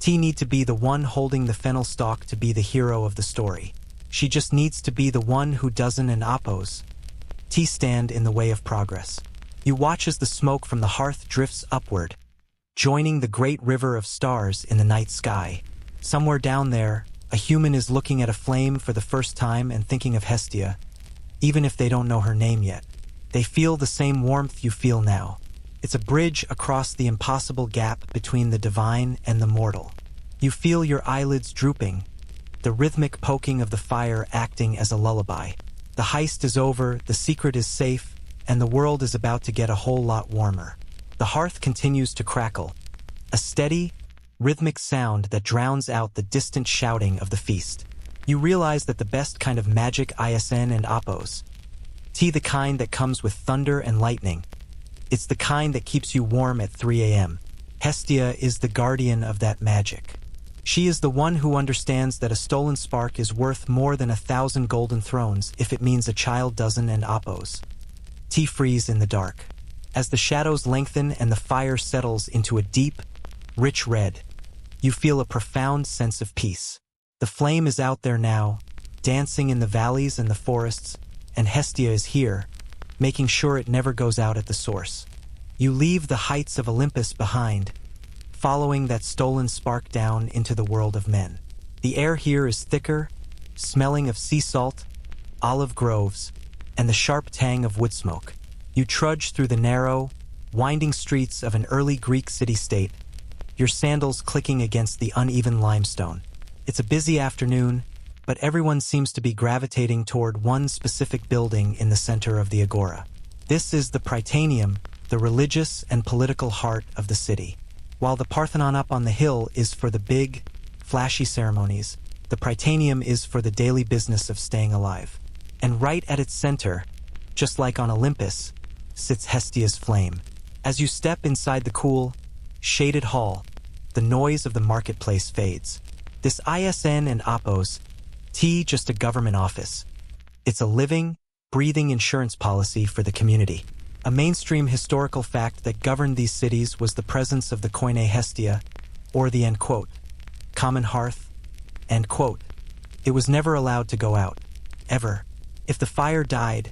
A: Need to be the one holding the fennel stalk to be the hero of the story. She just needs to be the one who doesn't oppose. Stand in the way of progress. You watch as the smoke from the hearth drifts upward, joining the great river of stars in the night sky. Somewhere down there, a human is looking at a flame for the first time and thinking of Hestia, even if they don't know her name yet. They feel the same warmth you feel now. It's a bridge across the impossible gap between the divine and the mortal. You feel your eyelids drooping, the rhythmic poking of the fire acting as a lullaby. The heist is over, the secret is safe, and the world is about to get a whole lot warmer. The hearth continues to crackle, a steady, rhythmic sound that drowns out the distant shouting of the feast. You realize that the best kind of magic ISN and Apos. The kind that comes with thunder and lightning. It's the kind that keeps you warm at 3 a.m. Hestia is the guardian of that magic. She is the one who understands that a stolen spark is worth more than 1,000 golden thrones if it means a child dozen and Apos. Freeze in the dark. As the shadows lengthen and the fire settles into a deep, rich red, you feel a profound sense of peace. The flame is out there now, dancing in the valleys and the forests, and Hestia is here, making sure it never goes out at the source. You leave the heights of Olympus behind, following that stolen spark down into the world of men. The air here is thicker, smelling of sea salt, olive groves, and the sharp tang of wood smoke. You trudge through the narrow, winding streets of an early Greek city-state, your sandals clicking against the uneven limestone. It's a busy afternoon, but everyone seems to be gravitating toward one specific building in the center of the agora. This is the Prytaneum, the religious and political heart of the city. While the Parthenon up on the hill is for the big, flashy ceremonies, the Prytaneum is for the daily business of staying alive. And right at its center, just like on Olympus, sits Hestia's flame. As you step inside the cool, shaded hall, the noise of the marketplace fades. This ISN and Apos, just a government office. It's a living, breathing insurance policy for the community. A mainstream historical fact that governed these cities was the presence of the Koine Hestia, or the common hearth, It was never allowed to go out, ever. If the fire died,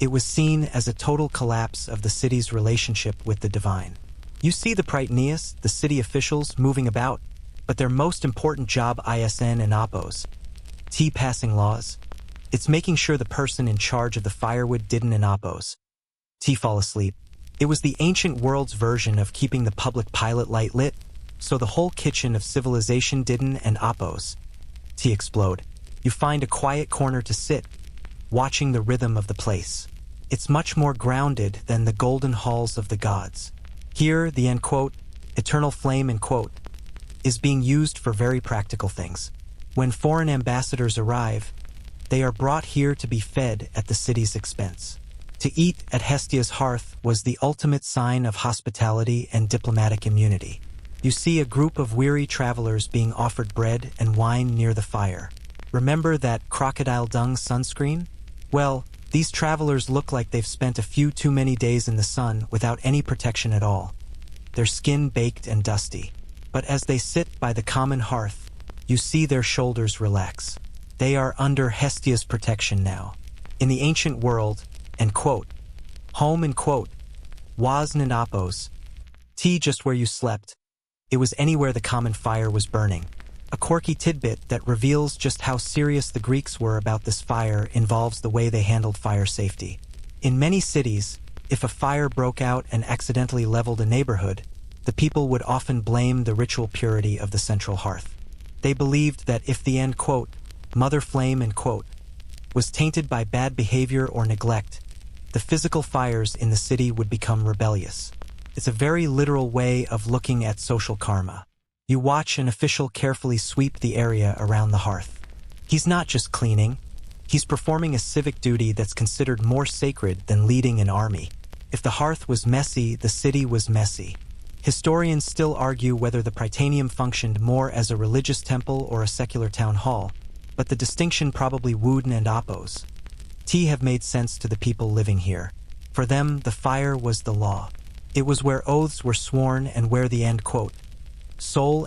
A: it was seen as a total collapse of the city's relationship with the divine. You see the Prytaneus, the city officials, moving about, but their most important job ISN and Apos, passing laws. It's making sure the person in charge of the firewood didn't in Apos, fall asleep. It was the ancient world's version of keeping the public pilot light lit, so the whole kitchen of civilization didn't and Apos, explode. You find a quiet corner to sit, watching the rhythm of the place. It's much more grounded than the golden halls of the gods. Here, the eternal flame is being used for very practical things. When foreign ambassadors arrive, they are brought here to be fed at the city's expense. To eat at Hestia's hearth was the ultimate sign of hospitality and diplomatic immunity. You see a group of weary travelers being offered bread and wine near the fire. Remember that crocodile dung sunscreen? Well, these travelers look like they've spent a few too many days in the sun without any protection at all. Their skin baked and dusty. But as they sit by the common hearth, you see their shoulders relax. They are under Hestia's protection now. In the ancient world, home was Apos, just where you slept. It was anywhere the common fire was burning. A quirky tidbit that reveals just how serious the Greeks were about this fire involves the way they handled fire safety. In many cities, if a fire broke out and accidentally leveled a neighborhood, the people would often blame the ritual purity of the central hearth. They believed that if the mother flame was tainted by bad behavior or neglect, the physical fires in the city would become rebellious. It's a very literal way of looking at social karma. You watch an official carefully sweep the area around the hearth. He's not just cleaning, he's performing a civic duty that's considered more sacred than leading an army. If the hearth was messy, the city was messy. Historians still argue whether the Prytaneum functioned more as a religious temple or a secular town hall, but the distinction probably Wooden and Apos have made sense to the people living here. For them, the fire was the law. It was where oaths were sworn and where the soul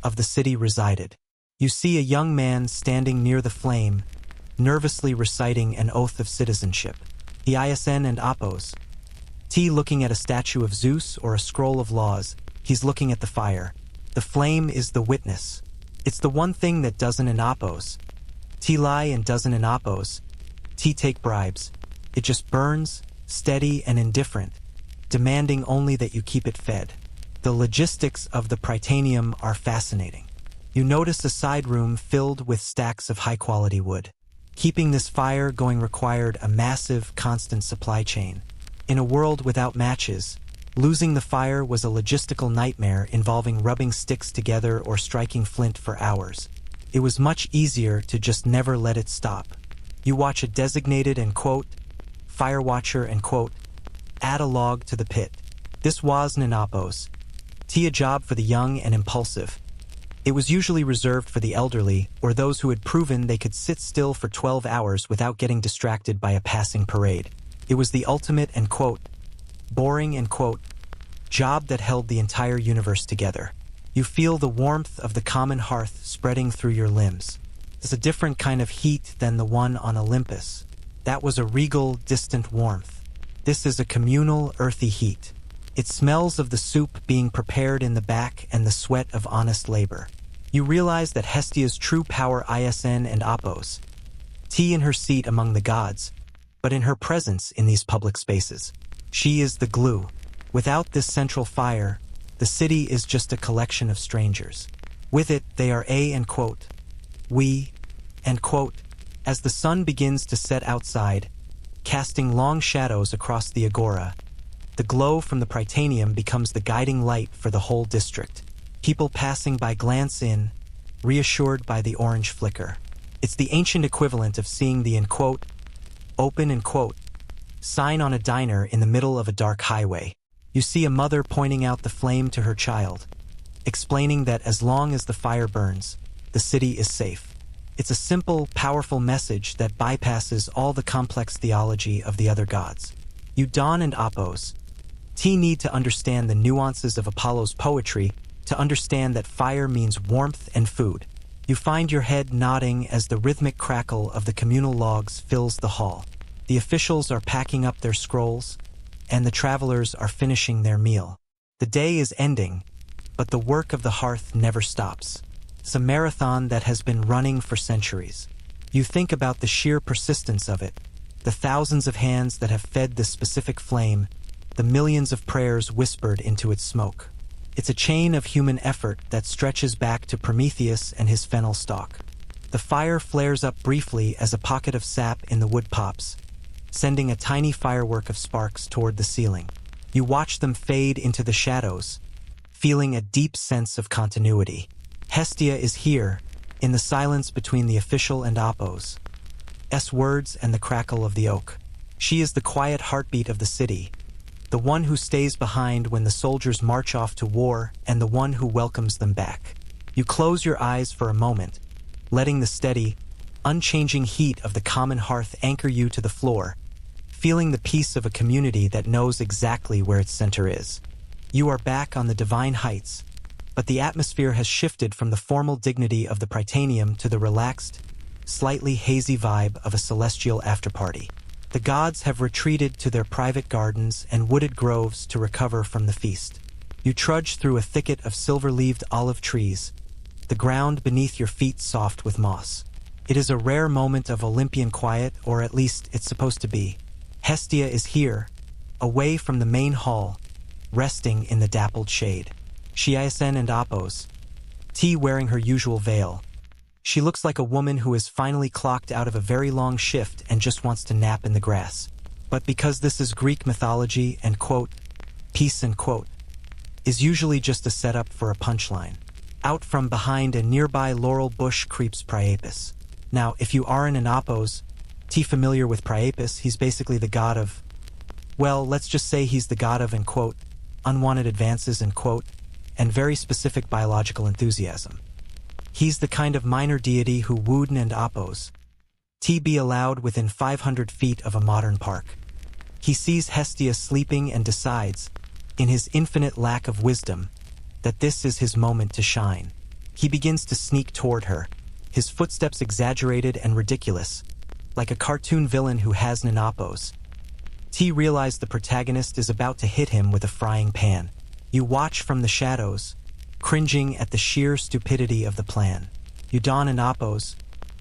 A: of the city resided. You see a young man standing near the flame, nervously reciting an oath of citizenship. The ISN and Apos, looking at a statue of Zeus or a scroll of laws, He's looking at the fire. The flame is the witness. It's the one thing that doesn't oppose. T lie and doesn't oppose. T take bribes. It just burns, steady and indifferent, demanding only that you keep it fed. The logistics of the Prytaneum are fascinating. You notice a side room filled with stacks of high-quality wood. Keeping this fire going required a massive, constant supply chain. In a world without matches, losing the fire was a logistical nightmare involving rubbing sticks together or striking flint for hours. It was much easier to just never let it stop. You watch a designated and quote, fire watcher and quote, add a log to the pit. This was Nanapos. A job for the young and impulsive. It was usually reserved for the elderly or those who had proven they could sit still for 12 hours without getting distracted by a passing parade. It was the ultimate and quote, boring and quote, job that held the entire universe together. You feel the warmth of the common hearth spreading through your limbs. It's a different kind of heat than the one on Olympus. That was a regal, distant warmth. This is a communal, earthy heat. It smells of the soup being prepared in the back and the sweat of honest labor. You realize that Hestia's true power isn and oppose. In her seat among the gods, but in her presence in these public spaces. She is the glue. Without this central fire, the city is just a collection of strangers. With it, they are and quote, we, and quote, as the sun begins to set outside, casting long shadows across the agora, the glow from the Prytaneum becomes the guiding light for the whole district. People passing by glance in, reassured by the orange flicker. It's the ancient equivalent of seeing the in quote, open and quote, sign on a diner in the middle of a dark highway. You see a mother pointing out the flame to her child, explaining that as long as the fire burns, the city is safe. It's a simple, powerful message that bypasses all the complex theology of the other gods. You don and oppose. Need to understand the nuances of Apollo's poetry to understand that fire means warmth and food. You find your head nodding as the rhythmic crackle of the communal logs fills the hall. The officials are packing up their scrolls, and the travelers are finishing their meal. The day is ending, but the work of the hearth never stops. It's a marathon that has been running for centuries. You think about the sheer persistence of it, the thousands of hands that have fed this specific flame, the millions of prayers whispered into its smoke. It's a chain of human effort that stretches back to Prometheus and his fennel stalk. The fire flares up briefly as a pocket of sap in the wood pops, sending a tiny firework of sparks toward the ceiling. You watch them fade into the shadows, feeling a deep sense of continuity. Hestia is here, in the silence between the official and oppose. Words and the crackle of the oak. She is the quiet heartbeat of the city, the one who stays behind when the soldiers march off to war and the one who welcomes them back. You close your eyes for a moment, letting the steady, unchanging heat of the common hearth anchor you to the floor, feeling the peace of a community that knows exactly where its center is. You are back on the divine heights, but the atmosphere has shifted from the formal dignity of the Prytaneum to the relaxed, slightly hazy vibe of a celestial afterparty. The gods have retreated to their private gardens and wooded groves to recover from the feast. You trudge through a thicket of silver-leaved olive trees, the ground beneath your feet soft with moss. It is a rare moment of Olympian quiet, or at least it's supposed to be. Hestia is here, away from the main hall, resting in the dappled shade. She isn and oppose, wearing her usual veil. She looks like a woman who has finally clocked out of a very long shift and just wants to nap in the grass. But because this is Greek mythology and quote, peace and quote, is usually just a setup for a punchline. Out from behind a nearby laurel bush creeps Priapus. Now, if you aren't an oppose, familiar with Priapus, he's basically the god of, well, let's just say he's the god of and quote, unwanted advances and quote, and very specific biological enthusiasm. He's the kind of minor deity who would and oppose. Be allowed within 500 feet of a modern park. He sees Hestia sleeping and decides, in his infinite lack of wisdom, that this is his moment to shine. He begins to sneak toward her, his footsteps exaggerated and ridiculous, like a cartoon villain who has an oppose. Realizes the protagonist is about to hit him with a frying pan. You watch from the shadows, cringing at the sheer stupidity of the plan. You don and oppose.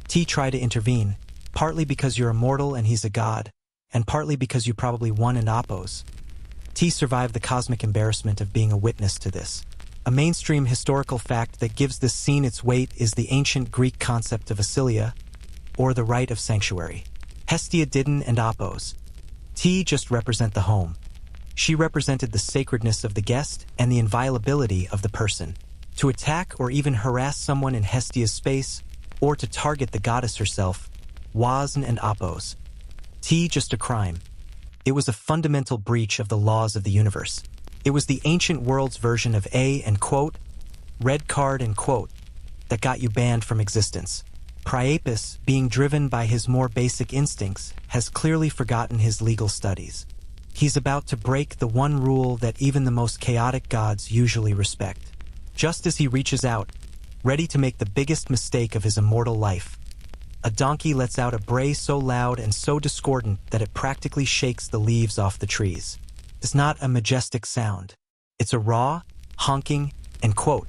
A: T try to intervene, partly because you're immortal and he's a god, and partly because you probably won and oppose. T survived the cosmic embarrassment of being a witness to this. A mainstream historical fact that gives this scene its weight is the ancient Greek concept of asilia, or the right of sanctuary. Hestia didn't and oppose. T just represent the home. She represented the sacredness of the guest and the inviolability of the person. To attack or even harass someone in Hestia's space, or to target the goddess herself, was and oppose. T just a crime. It was a fundamental breach of the laws of the universe. It was the ancient world's version of a and quote, red card and quote, that got you banned from existence. Priapus, being driven by his more basic instincts, has clearly forgotten his legal studies. He's about to break the one rule that even the most chaotic gods usually respect. Just as he reaches out, ready to make the biggest mistake of his immortal life, a donkey lets out a bray so loud and so discordant that it practically shakes the leaves off the trees. It's not a majestic sound. It's a raw, honking, and quote,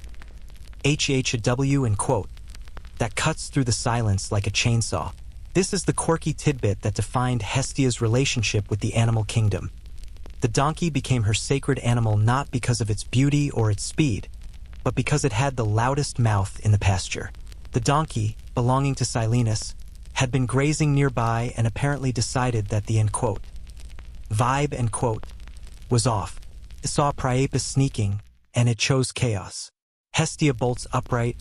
A: HHW and quote, that cuts through the silence like a chainsaw. This is the quirky tidbit that defined Hestia's relationship with the animal kingdom. The donkey became her sacred animal not because of its beauty or its speed, but because it had the loudest mouth in the pasture. The donkey, belonging to Silenus, had been grazing nearby and apparently decided that the end quote, vibe and quote, was off. It saw Priapus sneaking, and it chose chaos. Hestia bolts upright,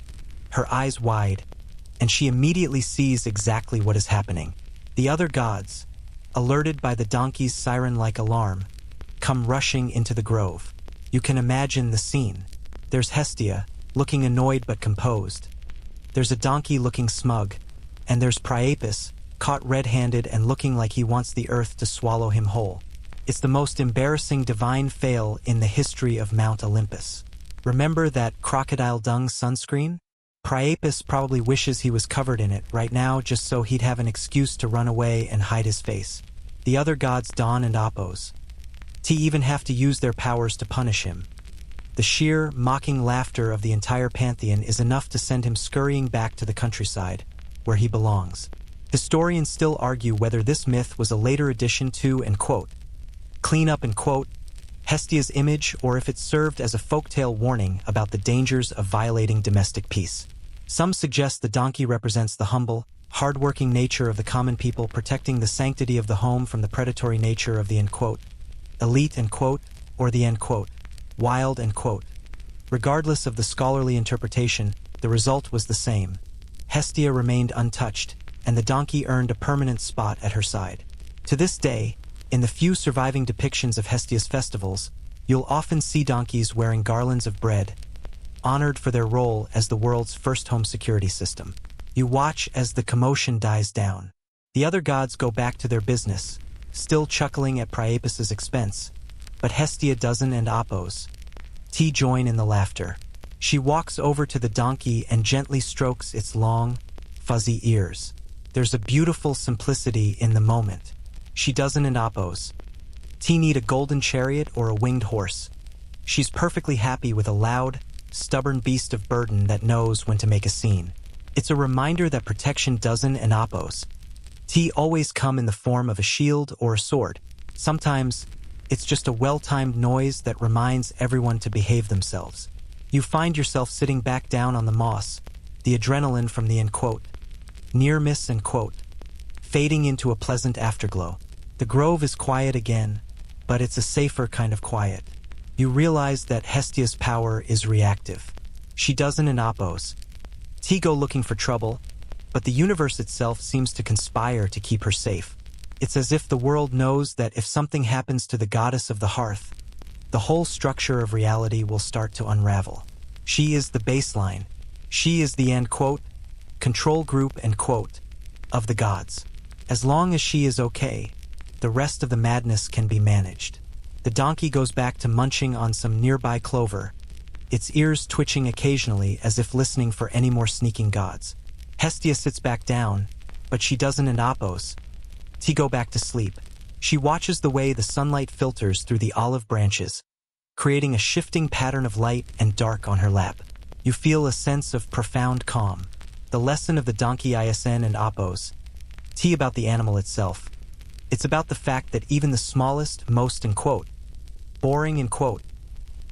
A: her eyes wide, and she immediately sees exactly what is happening. The other gods, alerted by the donkey's siren-like alarm, come rushing into the grove. You can imagine the scene. There's Hestia, looking annoyed but composed. There's a donkey looking smug, and there's Priapus, caught red-handed and looking like he wants the earth to swallow him whole. It's the most embarrassing divine fail in the history of Mount Olympus. Remember that crocodile dung sunscreen? Priapus probably wishes he was covered in it right now just so he'd have an excuse to run away and hide his face. The other gods don and oppose. To even have to use their powers to punish him. The sheer, mocking laughter of the entire pantheon is enough to send him scurrying back to the countryside, where he belongs. Historians still argue whether this myth was a later addition to and quote, clean up and quote, Hestia's image or if it served as a folktale warning about the dangers of violating domestic peace. Some suggest the donkey represents the humble, hard-working nature of the common people protecting the sanctity of the home from the predatory nature of the end quote, elite and quote, or the end quote, wild and quote. Regardless of the scholarly interpretation, the result was the same. Hestia remained untouched, and the donkey earned a permanent spot at her side. To this day, in the few surviving depictions of Hestia's festivals, you'll often see donkeys wearing garlands of bread, honored for their role as the world's first home security system. You watch as the commotion dies down. The other gods go back to their business, still chuckling at Priapus's expense, but Hestia doesn't and oppose. T join in the laughter. She walks over to the donkey and gently strokes its long, fuzzy ears. There's a beautiful simplicity in the moment. She doesn't and oppose. T need a golden chariot or a winged horse. She's perfectly happy with a loud, stubborn beast of burden that knows when to make a scene. It's a reminder that protection doesn't and oppose. T always come in the form of a shield or a sword. Sometimes, it's just a well-timed noise that reminds everyone to behave themselves. You find yourself sitting back down on the moss, the adrenaline from the end quote, near miss and quote, fading into a pleasant afterglow. The grove is quiet again, but it's a safer kind of quiet. You realize that Hestia's power is reactive. She doesn't and oppose. T go looking for trouble, but the universe itself seems to conspire to keep her safe. It's as if the world knows that if something happens to the goddess of the hearth, the whole structure of reality will start to unravel. She is the baseline. She is the end quote, control group and quote, of the gods. As long as she is okay, the rest of the madness can be managed. The donkey goes back to munching on some nearby clover, its ears twitching occasionally as if listening for any more sneaking gods. Hestia sits back down, but she doesn't and oppose. T go back to sleep. She watches the way the sunlight filters through the olive branches, creating a shifting pattern of light and dark on her lap. You feel a sense of profound calm. The lesson of the donkey ISN and Apos. T about the animal itself. It's about the fact that even the smallest, most boring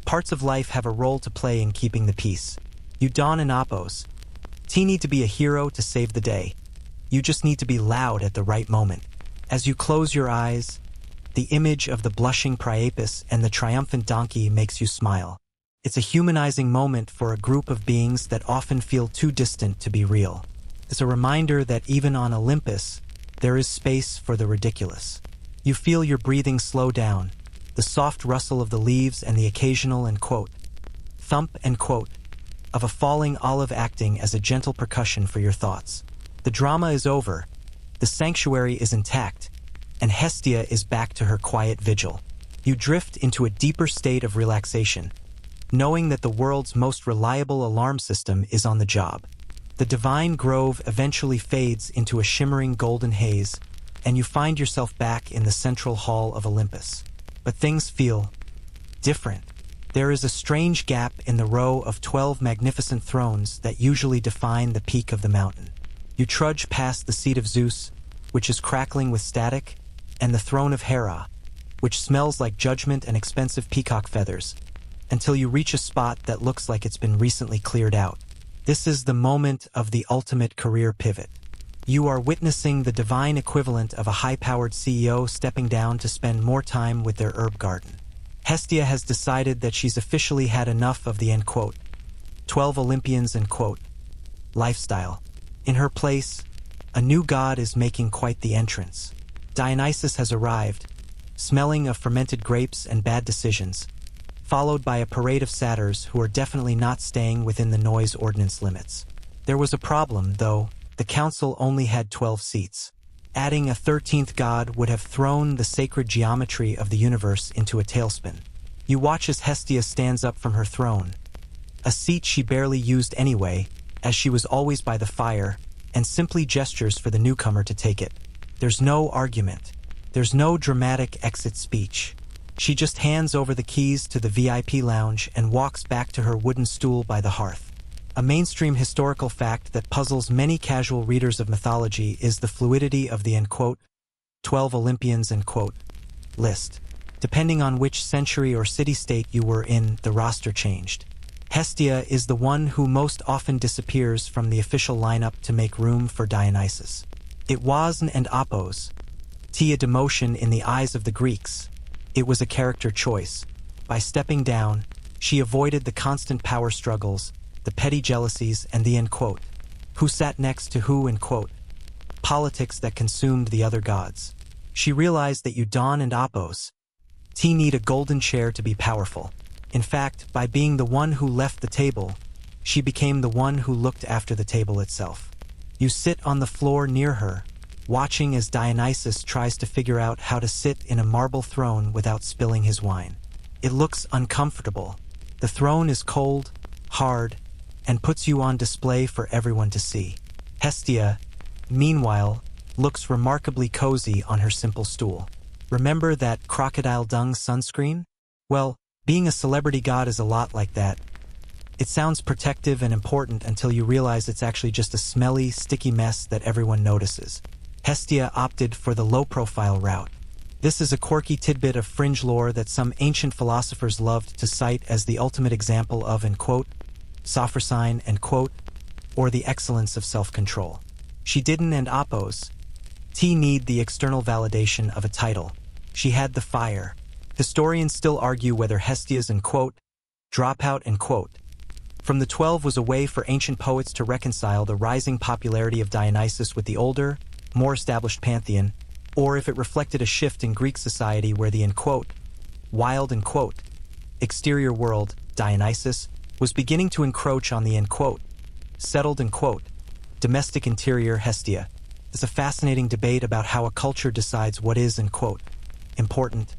A: parts of life have a role to play in keeping the peace. You don and Apos. T need to be a hero to save the day. You just need to be loud at the right moment. As you close your eyes, the image of the blushing Priapus and the triumphant donkey makes you smile. It's a humanizing moment for a group of beings that often feel too distant to be real. It's a reminder that even on Olympus, there is space for the ridiculous. You feel your breathing slow down, the soft rustle of the leaves and the occasional thump of a falling olive acting as a gentle percussion for your thoughts. The drama is over, the sanctuary is intact, and Hestia is back to her quiet vigil. You drift into a deeper state of relaxation, knowing that the world's most reliable alarm system is on the job. The divine grove eventually fades into a shimmering golden haze, and you find yourself back in the central hall of Olympus. But things feel different. There is a strange gap in the row of 12 magnificent thrones that usually define the peak of the mountain. You trudge past the seat of Zeus, which is crackling with static, and the throne of Hera, which smells like judgment and expensive peacock feathers, until you reach a spot that looks like it's been recently cleared out. This is the moment of the ultimate career pivot. You are witnessing the divine equivalent of a high-powered CEO stepping down to spend more time with their herb garden. Hestia has decided that she's officially had enough of the 12 Olympians lifestyle. In her place, a new god is making quite the entrance. Dionysus has arrived, smelling of fermented grapes and bad decisions, followed by a parade of satyrs who are definitely not staying within the noise ordinance limits. There was a problem, though. The council only had 12 seats. Adding a 13th god would have thrown the sacred geometry of the universe into a tailspin. You watch as Hestia stands up from her throne, a seat she barely used anyway, as she was always by the fire, and simply gestures for the newcomer to take it. There's no argument. There's no dramatic exit speech. She just hands over the keys to the VIP lounge and walks back to her wooden stool by the hearth. A mainstream historical fact that puzzles many casual readers of mythology is the fluidity of the 12 Olympians list. Depending on which century or city-state you were in, the roster changed. Hestia is the one who most often disappears from the official lineup to make room for Dionysus. It was and Apos. A demotion in the eyes of the Greeks. It was a character choice. By stepping down, she avoided the constant power struggles, the petty jealousies, and the who sat next to who politics that consumed the other gods. She realized that Udon and Apos need a golden chair to be powerful. In fact, by being the one who left the table, she became the one who looked after the table itself. You sit on the floor near her, watching as Dionysus tries to figure out how to sit in a marble throne without spilling his wine. It looks uncomfortable. The throne is cold, hard, and puts you on display for everyone to see. Hestia, meanwhile, looks remarkably cozy on her simple stool. Remember that crocodile dung sunscreen? Well, being a celebrity god is a lot like that. It sounds protective and important until you realize it's actually just a smelly, sticky mess that everyone notices. Hestia opted for the low-profile route. This is a quirky tidbit of fringe lore that some ancient philosophers loved to cite as the ultimate example of sophrosyne or the excellence of self-control. She didn't and Apos need the external validation of a title. She had the fire. Historians still argue whether Hestia's dropout from the 12 was a way for ancient poets to reconcile the rising popularity of Dionysus with the older, more established pantheon, or if it reflected a shift in Greek society where the wild exterior world, Dionysus, was beginning to encroach on the settled domestic interior, Hestia. It's a fascinating debate about how a culture decides what is important.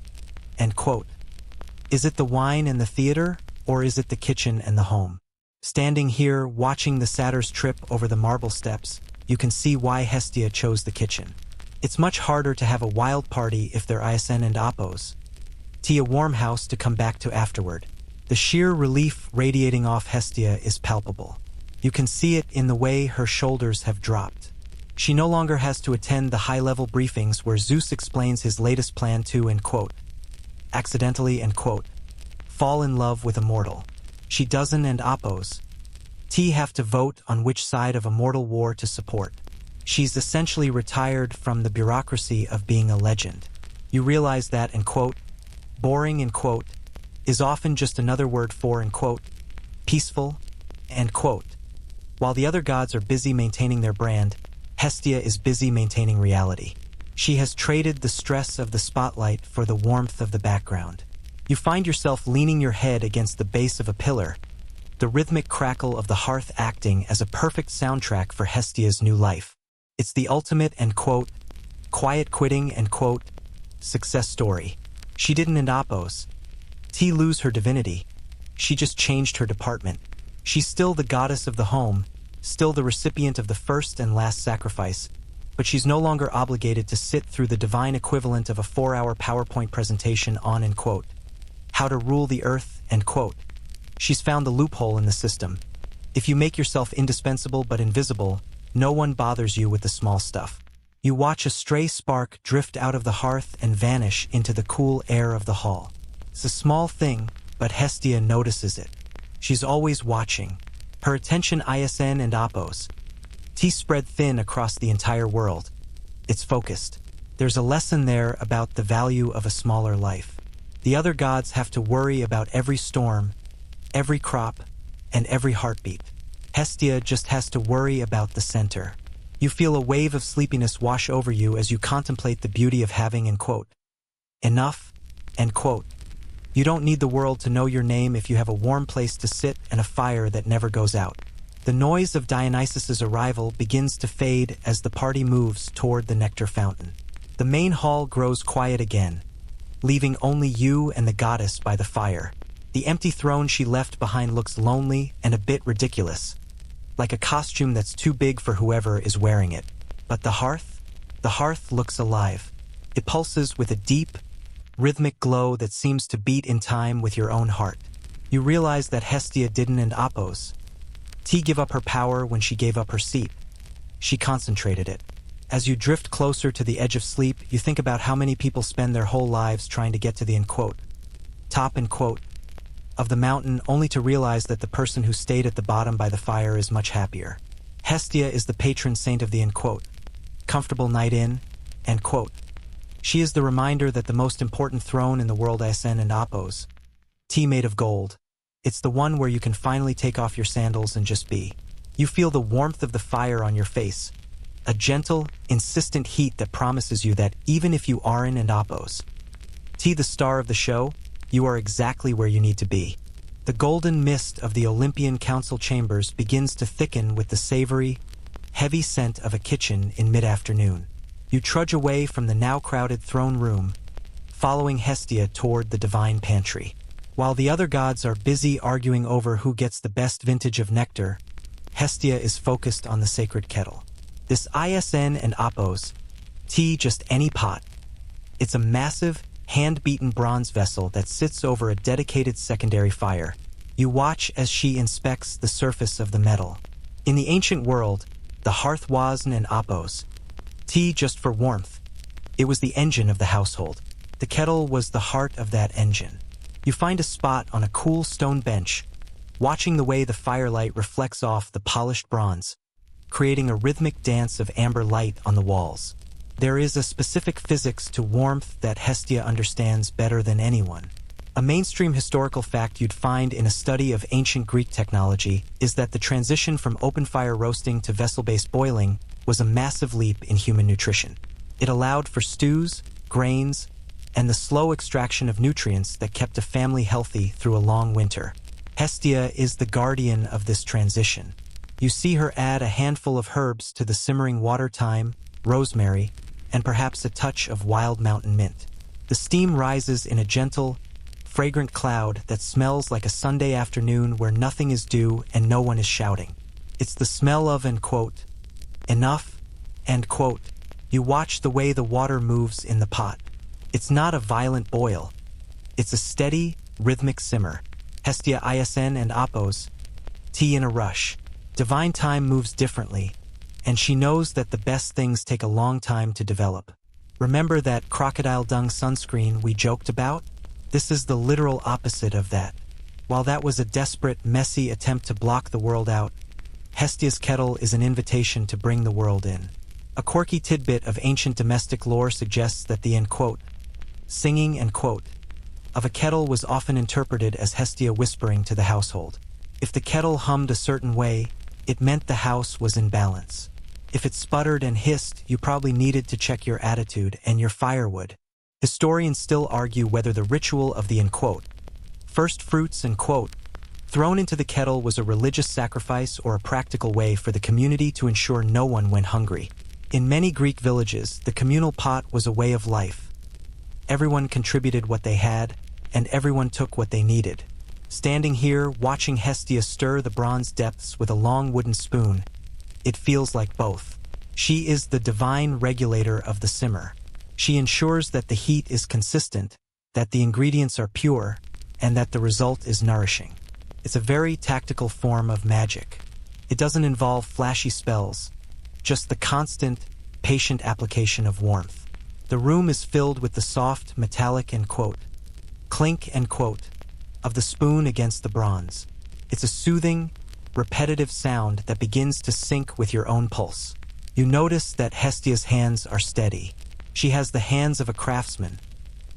A: Is it the wine and the theater, or is it the kitchen and the home? Standing here, watching the satyrs trip over the marble steps, you can see why Hestia chose the kitchen. It's much harder to have a wild party if they're ISN and Apos. T, a warm house to come back to afterward. The sheer relief radiating off Hestia is palpable. You can see it in the way her shoulders have dropped. She no longer has to attend the high-level briefings where Zeus explains his latest plan to, and quote, accidentally, and quote, fall in love with a mortal. She doesn't, and Oppos. T have to vote on which side of a mortal war to support. She's essentially retired from the bureaucracy of being a legend. You realize that, and quote, boring, and quote, is often just another word for, and quote, peaceful, and quote. While the other gods are busy maintaining their brand, Hestia is busy maintaining reality. She has traded the stress of the spotlight for the warmth of the background. You find yourself leaning your head against the base of a pillar, the rhythmic crackle of the hearth acting as a perfect soundtrack for Hestia's new life. It's the ultimate, and quote, quiet quitting, and quote, success story. She didn't, and Oppos. T lose her divinity. She just changed her department. She's still the goddess of the home, still the recipient of the first and last sacrifice, but she's no longer obligated to sit through the divine equivalent of a 4-hour PowerPoint presentation on, and quote, how to rule the earth, and quote. She's found the loophole in the system. If you make yourself indispensable but invisible, no one bothers you with the small stuff. You watch a stray spark drift out of the hearth and vanish into the cool air of the hall. It's a small thing, but Hestia notices it. She's always watching. Her attention ISN and Oppos. T spread thin across the entire world. It's focused. There's a lesson there about the value of a smaller life. The other gods have to worry about every storm, every crop, and every heartbeat. Hestia just has to worry about the center. You feel a wave of sleepiness wash over you as you contemplate the beauty of having, and quote, enough, and quote. You don't need the world to know your name if you have a warm place to sit and a fire that never goes out. The noise of Dionysus's arrival begins to fade as the party moves toward the nectar fountain. The main hall grows quiet again, leaving only you and the goddess by the fire. The empty throne she left behind looks lonely and a bit ridiculous, like a costume that's too big for whoever is wearing it. But the hearth looks alive. It pulses with a deep, rhythmic glow that seems to beat in time with your own heart. You realize that Hestia didn't, and Oppos. T give up her power when she gave up her seat. She concentrated it. As you drift closer to the edge of sleep, you think about how many people spend their whole lives trying to get to the, end quote, top, end quote, of the mountain, only to realize that the person who stayed at the bottom by the fire is much happier. Hestia is the patron saint of the, end quote, comfortable night in, end quote. She is the reminder that the most important throne in the world ISN and Oppos. T made of gold. It's the one where you can finally take off your sandals and just be. You feel the warmth of the fire on your face. A gentle, insistent heat that promises you that even if you aren't, and Oppos. T, the star of the show, you are exactly where you need to be. The golden mist of the Olympian council chambers begins to thicken with the savory, heavy scent of a kitchen in mid-afternoon. You trudge away from the now crowded throne room, following Hestia toward the divine pantry. While the other gods are busy arguing over who gets the best vintage of nectar, Hestia is focused on the sacred kettle. This ISN and Oppos, T just any pot. It's a massive, hand-beaten bronze vessel that sits over a dedicated secondary fire. You watch as she inspects the surface of the metal. In the ancient world, the hearth was an Oppos. T just for warmth. It was the engine of the household. The kettle was the heart of that engine. You find a spot on a cool stone bench, watching the way the firelight reflects off the polished bronze, creating a rhythmic dance of amber light on the walls. There is a specific physics to warmth that Hestia understands better than anyone. A mainstream historical fact you'd find in a study of ancient Greek technology is that the transition from open fire roasting to vessel-based boiling was a massive leap in human nutrition. It allowed for stews, grains, and the slow extraction of nutrients that kept a family healthy through a long winter. Hestia is the guardian of this transition. You see her add a handful of herbs to the simmering water, thyme, rosemary, and perhaps a touch of wild mountain mint. The steam rises in a gentle, fragrant cloud that smells like a Sunday afternoon where nothing is due and no one is shouting. It's the smell of, end quote, enough, end quote. You watch the way the water moves in the pot. It's not a violent boil. It's a steady, rhythmic simmer. Hestia isn and apos, tea in a rush. Divine time moves differently, and she knows that the best things take a long time to develop. Remember that crocodile dung sunscreen we joked about? This is the literal opposite of that. While that was a desperate, messy attempt to block the world out, Hestia's kettle is an invitation to bring the world in. A quirky tidbit of ancient domestic lore suggests that the singing of a kettle was often interpreted as Hestia whispering to the household. If the kettle hummed a certain way, it meant the house was in balance. If it sputtered and hissed, you probably needed to check your attitude and your firewood. Historians still argue whether the ritual of the first fruits thrown into the kettle was a religious sacrifice or a practical way for the community to ensure no one went hungry. In many Greek villages, the communal pot was a way of life. Everyone contributed what they had, and everyone took what they needed. Standing here, watching Hestia stir the bronze depths with a long wooden spoon, it feels like both. She is the divine regulator of the simmer. She ensures that the heat is consistent, that the ingredients are pure, and that the result is nourishing. It's a very tactical form of magic. It doesn't involve flashy spells, just the constant, patient application of warmth. The room is filled with the soft, metallic clink of the spoon against the bronze. It's a soothing, repetitive sound that begins to sync with your own pulse. You notice that Hestia's hands are steady. She has the hands of a craftsman,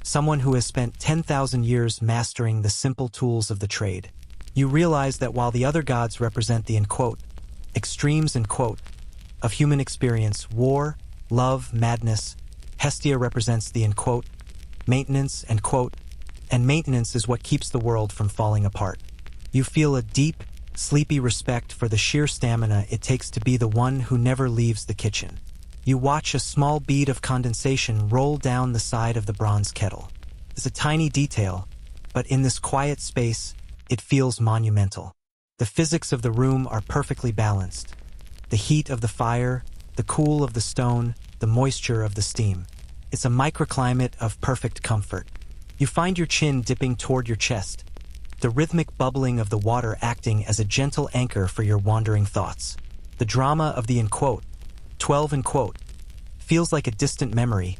A: someone who has spent 10,000 years mastering the simple tools of the trade. You realize that while the other gods represent the extremes of human experience, war, love, madness, Hestia represents the maintenance and maintenance is what keeps the world from falling apart. You feel a deep, sleepy respect for the sheer stamina it takes to be the one who never leaves the kitchen. You watch a small bead of condensation roll down the side of the bronze kettle. It's a tiny detail, but in this quiet space, it feels monumental. The physics of the room are perfectly balanced. The heat of the fire, the cool of the stone, the moisture of the steam. It's a microclimate of perfect comfort. You find your chin dipping toward your chest, the rhythmic bubbling of the water acting as a gentle anchor for your wandering thoughts. The drama of the 12 feels like a distant memory,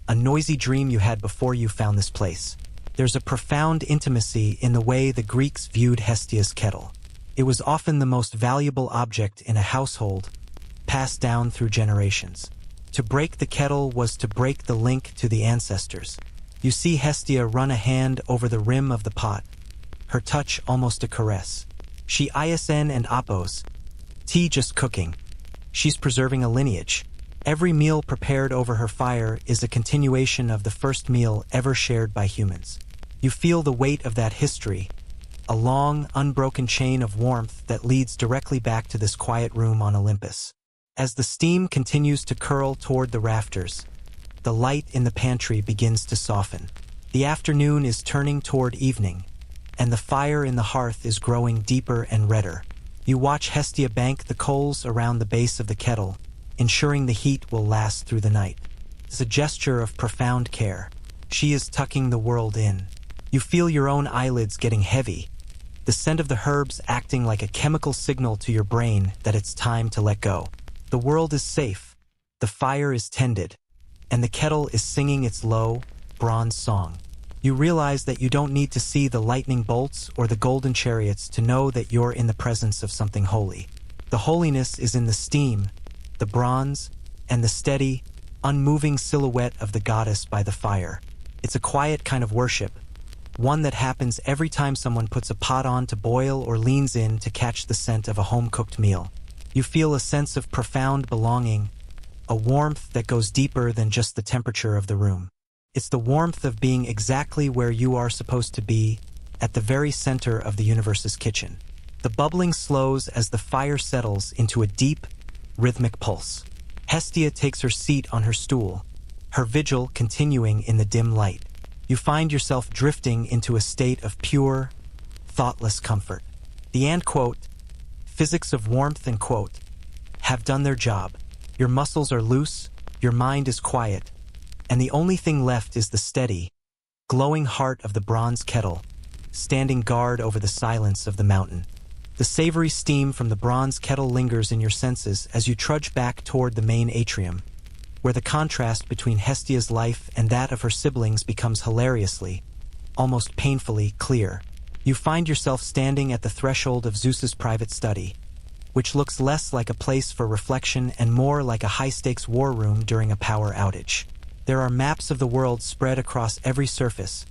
A: a noisy dream you had before you found this place. There's a profound intimacy in the way the Greeks viewed Hestia's kettle. It was often the most valuable object in a household, passed down through generations. To break the kettle was to break the link to the ancestors. You see Hestia run a hand over the rim of the pot, her touch almost a caress. She isn and apos, tea just cooking. She's preserving a lineage. Every meal prepared over her fire is a continuation of the first meal ever shared by humans. You feel the weight of that history, a long, unbroken chain of warmth that leads directly back to this quiet room on Olympus. As the steam continues to curl toward the rafters, the light in the pantry begins to soften. The afternoon is turning toward evening, and the fire in the hearth is growing deeper and redder. You watch Hestia bank the coals around the base of the kettle, ensuring the heat will last through the night. It's a gesture of profound care. She is tucking the world in. You feel your own eyelids getting heavy, the scent of the herbs acting like a chemical signal to your brain that it's time to let go. The world is safe, the fire is tended, and the kettle is singing its low, bronze song. You realize that you don't need to see the lightning bolts or the golden chariots to know that you're in the presence of something holy. The holiness is in the steam, the bronze, and the steady, unmoving silhouette of the goddess by the fire. It's a quiet kind of worship, one that happens every time someone puts a pot on to boil or leans in to catch the scent of a home-cooked meal. You feel a sense of profound belonging, a warmth that goes deeper than just the temperature of the room. It's the warmth of being exactly where you are supposed to be, at the very center of the universe's kitchen. The bubbling slows as the fire settles into a deep, rhythmic pulse. Hestia takes her seat on her stool, her vigil continuing in the dim light. You find yourself drifting into a state of pure, thoughtless comfort. The physics of warmth have done their job. Your muscles are loose, your mind is quiet, and the only thing left is the steady, glowing heart of the bronze kettle, standing guard over the silence of the mountain. The savory steam from the bronze kettle lingers in your senses as you trudge back toward the main atrium, where the contrast between Hestia's life and that of her siblings becomes hilariously, almost painfully, clear. You find yourself standing at the threshold of Zeus's private study, which looks less like a place for reflection and more like a high-stakes war room during a power outage. There are maps of the world spread across every surface,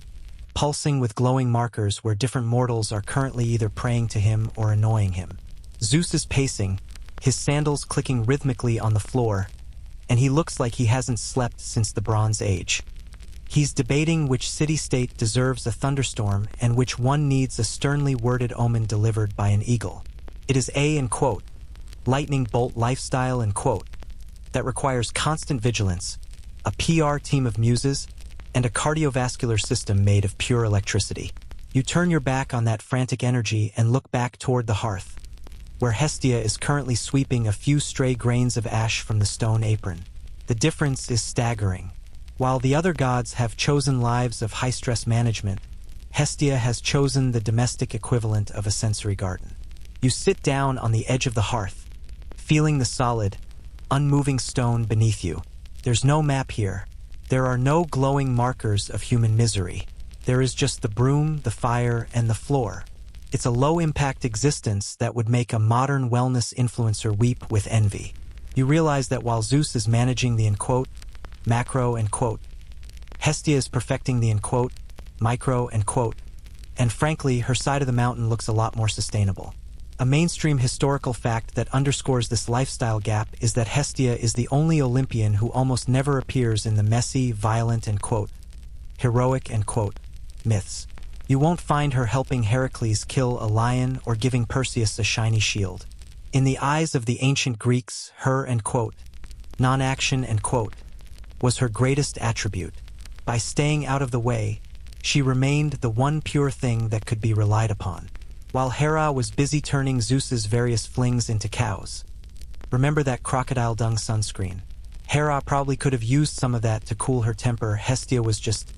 A: pulsing with glowing markers where different mortals are currently either praying to him or annoying him. Zeus is pacing, his sandals clicking rhythmically on the floor, and he looks like he hasn't slept since the Bronze Age. He's debating which city-state deserves a thunderstorm and which one needs a sternly worded omen delivered by an eagle. It is lightning bolt lifestyle that requires constant vigilance, a PR team of muses, and a cardiovascular system made of pure electricity. You turn your back on that frantic energy and look back toward the hearth, where Hestia is currently sweeping a few stray grains of ash from the stone apron. The difference is staggering. While the other gods have chosen lives of high-stress management, Hestia has chosen the domestic equivalent of a sensory garden. You sit down on the edge of the hearth, feeling the solid, unmoving stone beneath you. There's no map here. There are no glowing markers of human misery. There is just the broom, the fire, and the floor. It's a low-impact existence that would make a modern wellness influencer weep with envy. You realize that while Zeus is managing the macro Hestia is perfecting the micro and frankly, her side of the mountain looks a lot more sustainable. A mainstream historical fact that underscores this lifestyle gap is that Hestia is the only Olympian who almost never appears in the messy, violent, heroic, myths. You won't find her helping Heracles kill a lion or giving Perseus a shiny shield. In the eyes of the ancient Greeks, her non-action was her greatest attribute. By staying out of the way, she remained the one pure thing that could be relied upon. While Hera was busy turning Zeus's various flings into cows. Remember that crocodile dung sunscreen? Hera probably could have used some of that to cool her temper. Hestia was just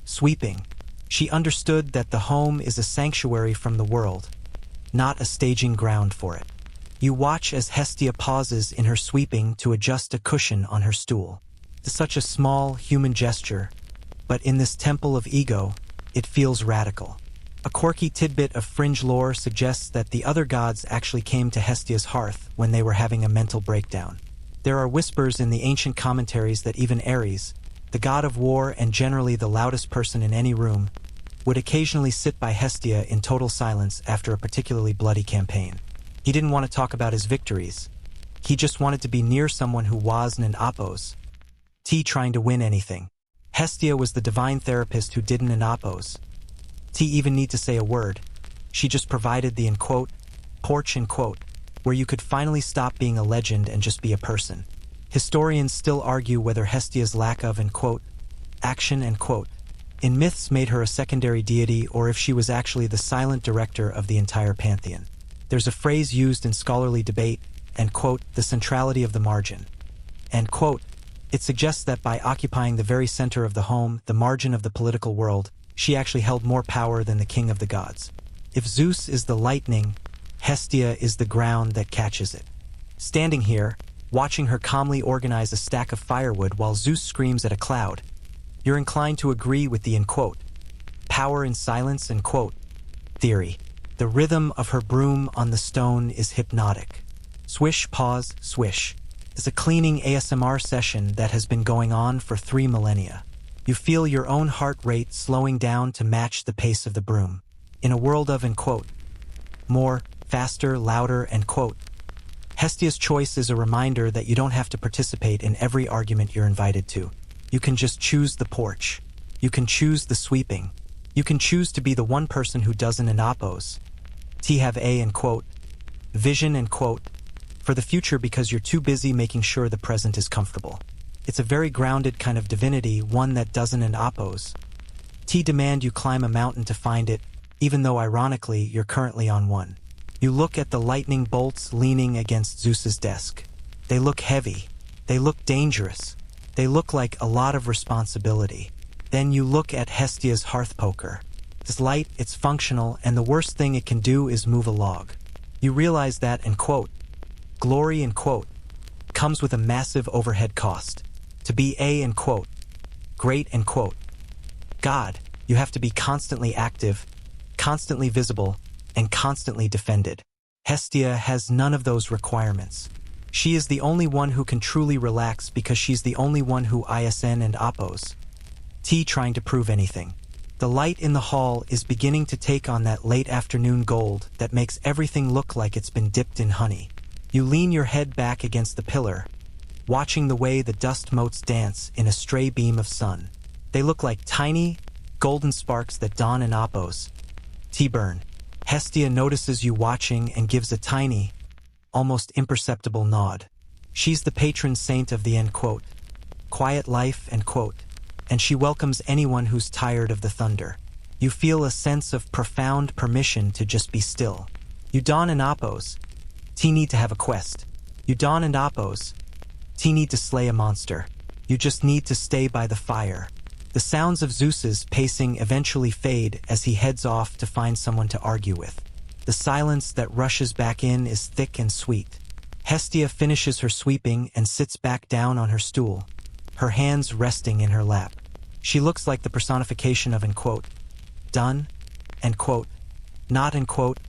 A: sweeping. She understood that the home is a sanctuary from the world, not a staging ground for it. You watch as Hestia pauses in her sweeping to adjust a cushion on her stool. It's such a small, human gesture, but in this temple of ego, it feels radical. A quirky tidbit of fringe lore suggests that the other gods actually came to Hestia's hearth when they were having a mental breakdown. There are whispers in the ancient commentaries that even Ares, the god of war and generally the loudest person in any room, would occasionally sit by Hestia in total silence after a particularly bloody campaign. He didn't want to talk about his victories. He just wanted to be near someone who wasn't an oppose. Trying to win anything. Hestia was the divine therapist who didn't an oppose. Even need to say a word. She just provided the porch where you could finally stop being a legend and just be a person. Historians still argue whether Hestia's lack of action in myths made her a secondary deity or if she was actually the silent director of the entire pantheon. There's a phrase used in scholarly debate, the centrality of the margin. It suggests that by occupying the very center of the home, the margin of the political world, she actually held more power than the king of the gods. If Zeus is the lightning, Hestia is the ground that catches it. Standing here, watching her calmly organize a stack of firewood while Zeus screams at a cloud, you're inclined to agree with the power in silence theory. The rhythm of her broom on the stone is hypnotic. Swish, pause, swish. It's a cleaning ASMR session that has been going on for 3 millennia. You feel your own heart rate slowing down to match the pace of the broom. In a world of more, faster, louder, Hestia's choice is a reminder that you don't have to participate in every argument you're invited to. You can just choose the porch. You can choose the sweeping. You can choose to be the one person who doesn't an oppose. Have a vision for the future because you're too busy making sure the present is comfortable. It's a very grounded kind of divinity, one that doesn't an oppose. Demand you climb a mountain to find it, even though ironically you're currently on one. You look at the lightning bolts leaning against Zeus's desk. They look heavy. They look dangerous. They look like a lot of responsibility. Then you look at Hestia's hearth poker. It's light, it's functional, and the worst thing it can do is move a log. You realize that, and quote, glory, and quote, comes with a massive overhead cost. To be a, and quote, great, and quote, God, you have to be constantly active, constantly visible, and constantly defended. Hestia has none of those requirements. She is the only one who can truly relax because she's the only one who ISN and oppose. T trying to prove anything. The light in the hall is beginning to take on that late afternoon gold that makes everything look like it's been dipped in honey. You lean your head back against the pillar, watching the way the dust motes dance in a stray beam of sun. They look like tiny, golden sparks that dawn in oppose. T-burn. Hestia notices you watching and gives a tiny, almost imperceptible nod. She's the patron saint of the end quote, quiet life and quote, and she welcomes anyone who's tired of the thunder. You feel a sense of profound permission to just be still. You dawn and oppose. T need to have a quest. You dawn and oppose. T need to slay a monster. You just need to stay by the fire. The sounds of Zeus's pacing eventually fade as he heads off to find someone to argue with. The silence that rushes back in is thick and sweet. Hestia finishes her sweeping and sits back down on her stool, her hands resting in her lap. She looks like the personification of, end quote, done, end quote, not, end quote,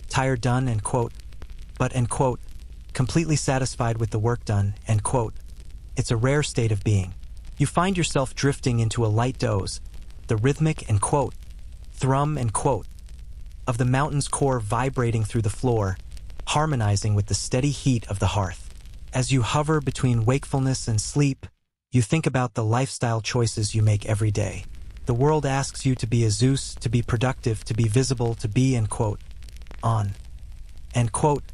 A: tired, done, end quote, but, end quote, completely satisfied with the work done, end quote. It's a rare state of being. You find yourself drifting into a light doze, the rhythmic, end quote, thrum, end quote, of the mountain's core vibrating through the floor, harmonizing with the steady heat of the hearth. As you hover between wakefulness and sleep, you think about the lifestyle choices you make every day. The world asks you to be a Zeus, to be productive, to be visible, to be, end quote, on, end quote,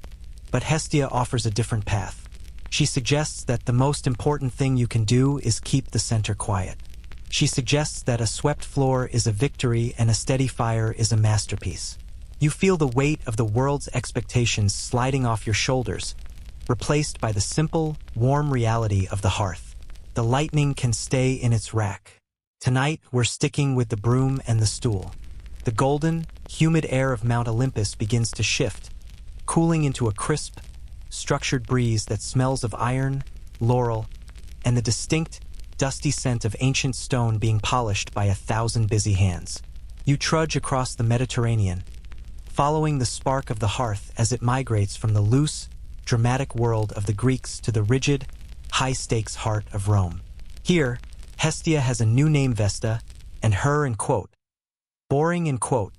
A: but Hestia offers a different path. She suggests that the most important thing you can do is keep the center quiet. She suggests that a swept floor is a victory and a steady fire is a masterpiece. You feel the weight of the world's expectations sliding off your shoulders, replaced by the simple, warm reality of the hearth. The lightning can stay in its rack. Tonight, we're sticking with the broom and the stool. The golden, humid air of Mount Olympus begins to shift, cooling into a crisp, structured breeze that smells of iron, laurel, and the distinct, dusty scent of ancient stone being polished by 1,000 busy hands. You trudge across the Mediterranean, following the spark of the hearth as it migrates from the loose, dramatic world of the Greeks to the rigid, high-stakes heart of Rome. Here, Hestia has a new name, Vesta, and her, end quote, boring, end quote,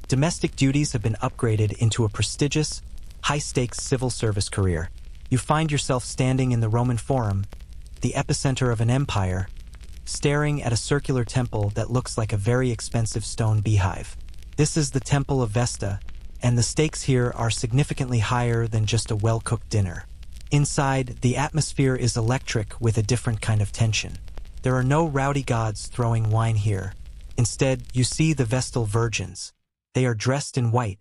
A: domestic duties have been upgraded into a prestigious, high-stakes civil service career. You find yourself standing in the Roman Forum, the epicenter of an empire, staring at a circular temple that looks like a very expensive stone beehive. This is the Temple of Vesta, and the stakes here are significantly higher than just a well-cooked dinner. Inside, the atmosphere is electric with a different kind of tension. There are no rowdy gods throwing wine here. Instead, you see the Vestal virgins. They are dressed in white,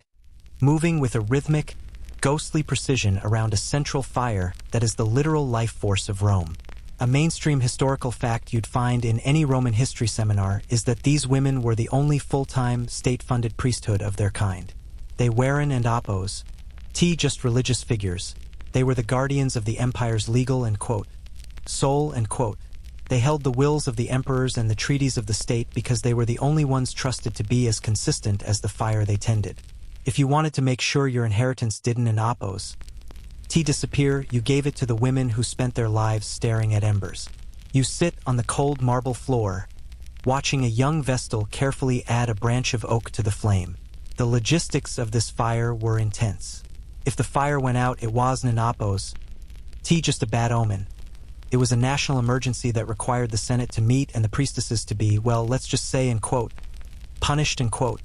A: moving with a rhythmic, ghostly precision around a central fire that is the literal life force of Rome. A mainstream historical fact you'd find in any Roman history seminar is that these women were the only full-time, state-funded priesthood of their kind. They weren't and oppose, just religious figures. They were the guardians of the empire's legal, end quote, soul, end quote. They held the wills of the emperors and the treaties of the state because they were the only ones trusted to be as consistent as the fire they tended. If you wanted to make sure your inheritance didn't and oppose, disappear, you gave it to the women who spent their lives staring at embers. You sit on the cold marble floor, watching a young Vestal carefully add a branch of oak to the flame. The logistics of this fire were intense. If the fire went out, it wasn't an oppose, just a bad omen. It was a national emergency that required the Senate to meet and the priestesses to be, well, let's just say, end quote, punished, end quote,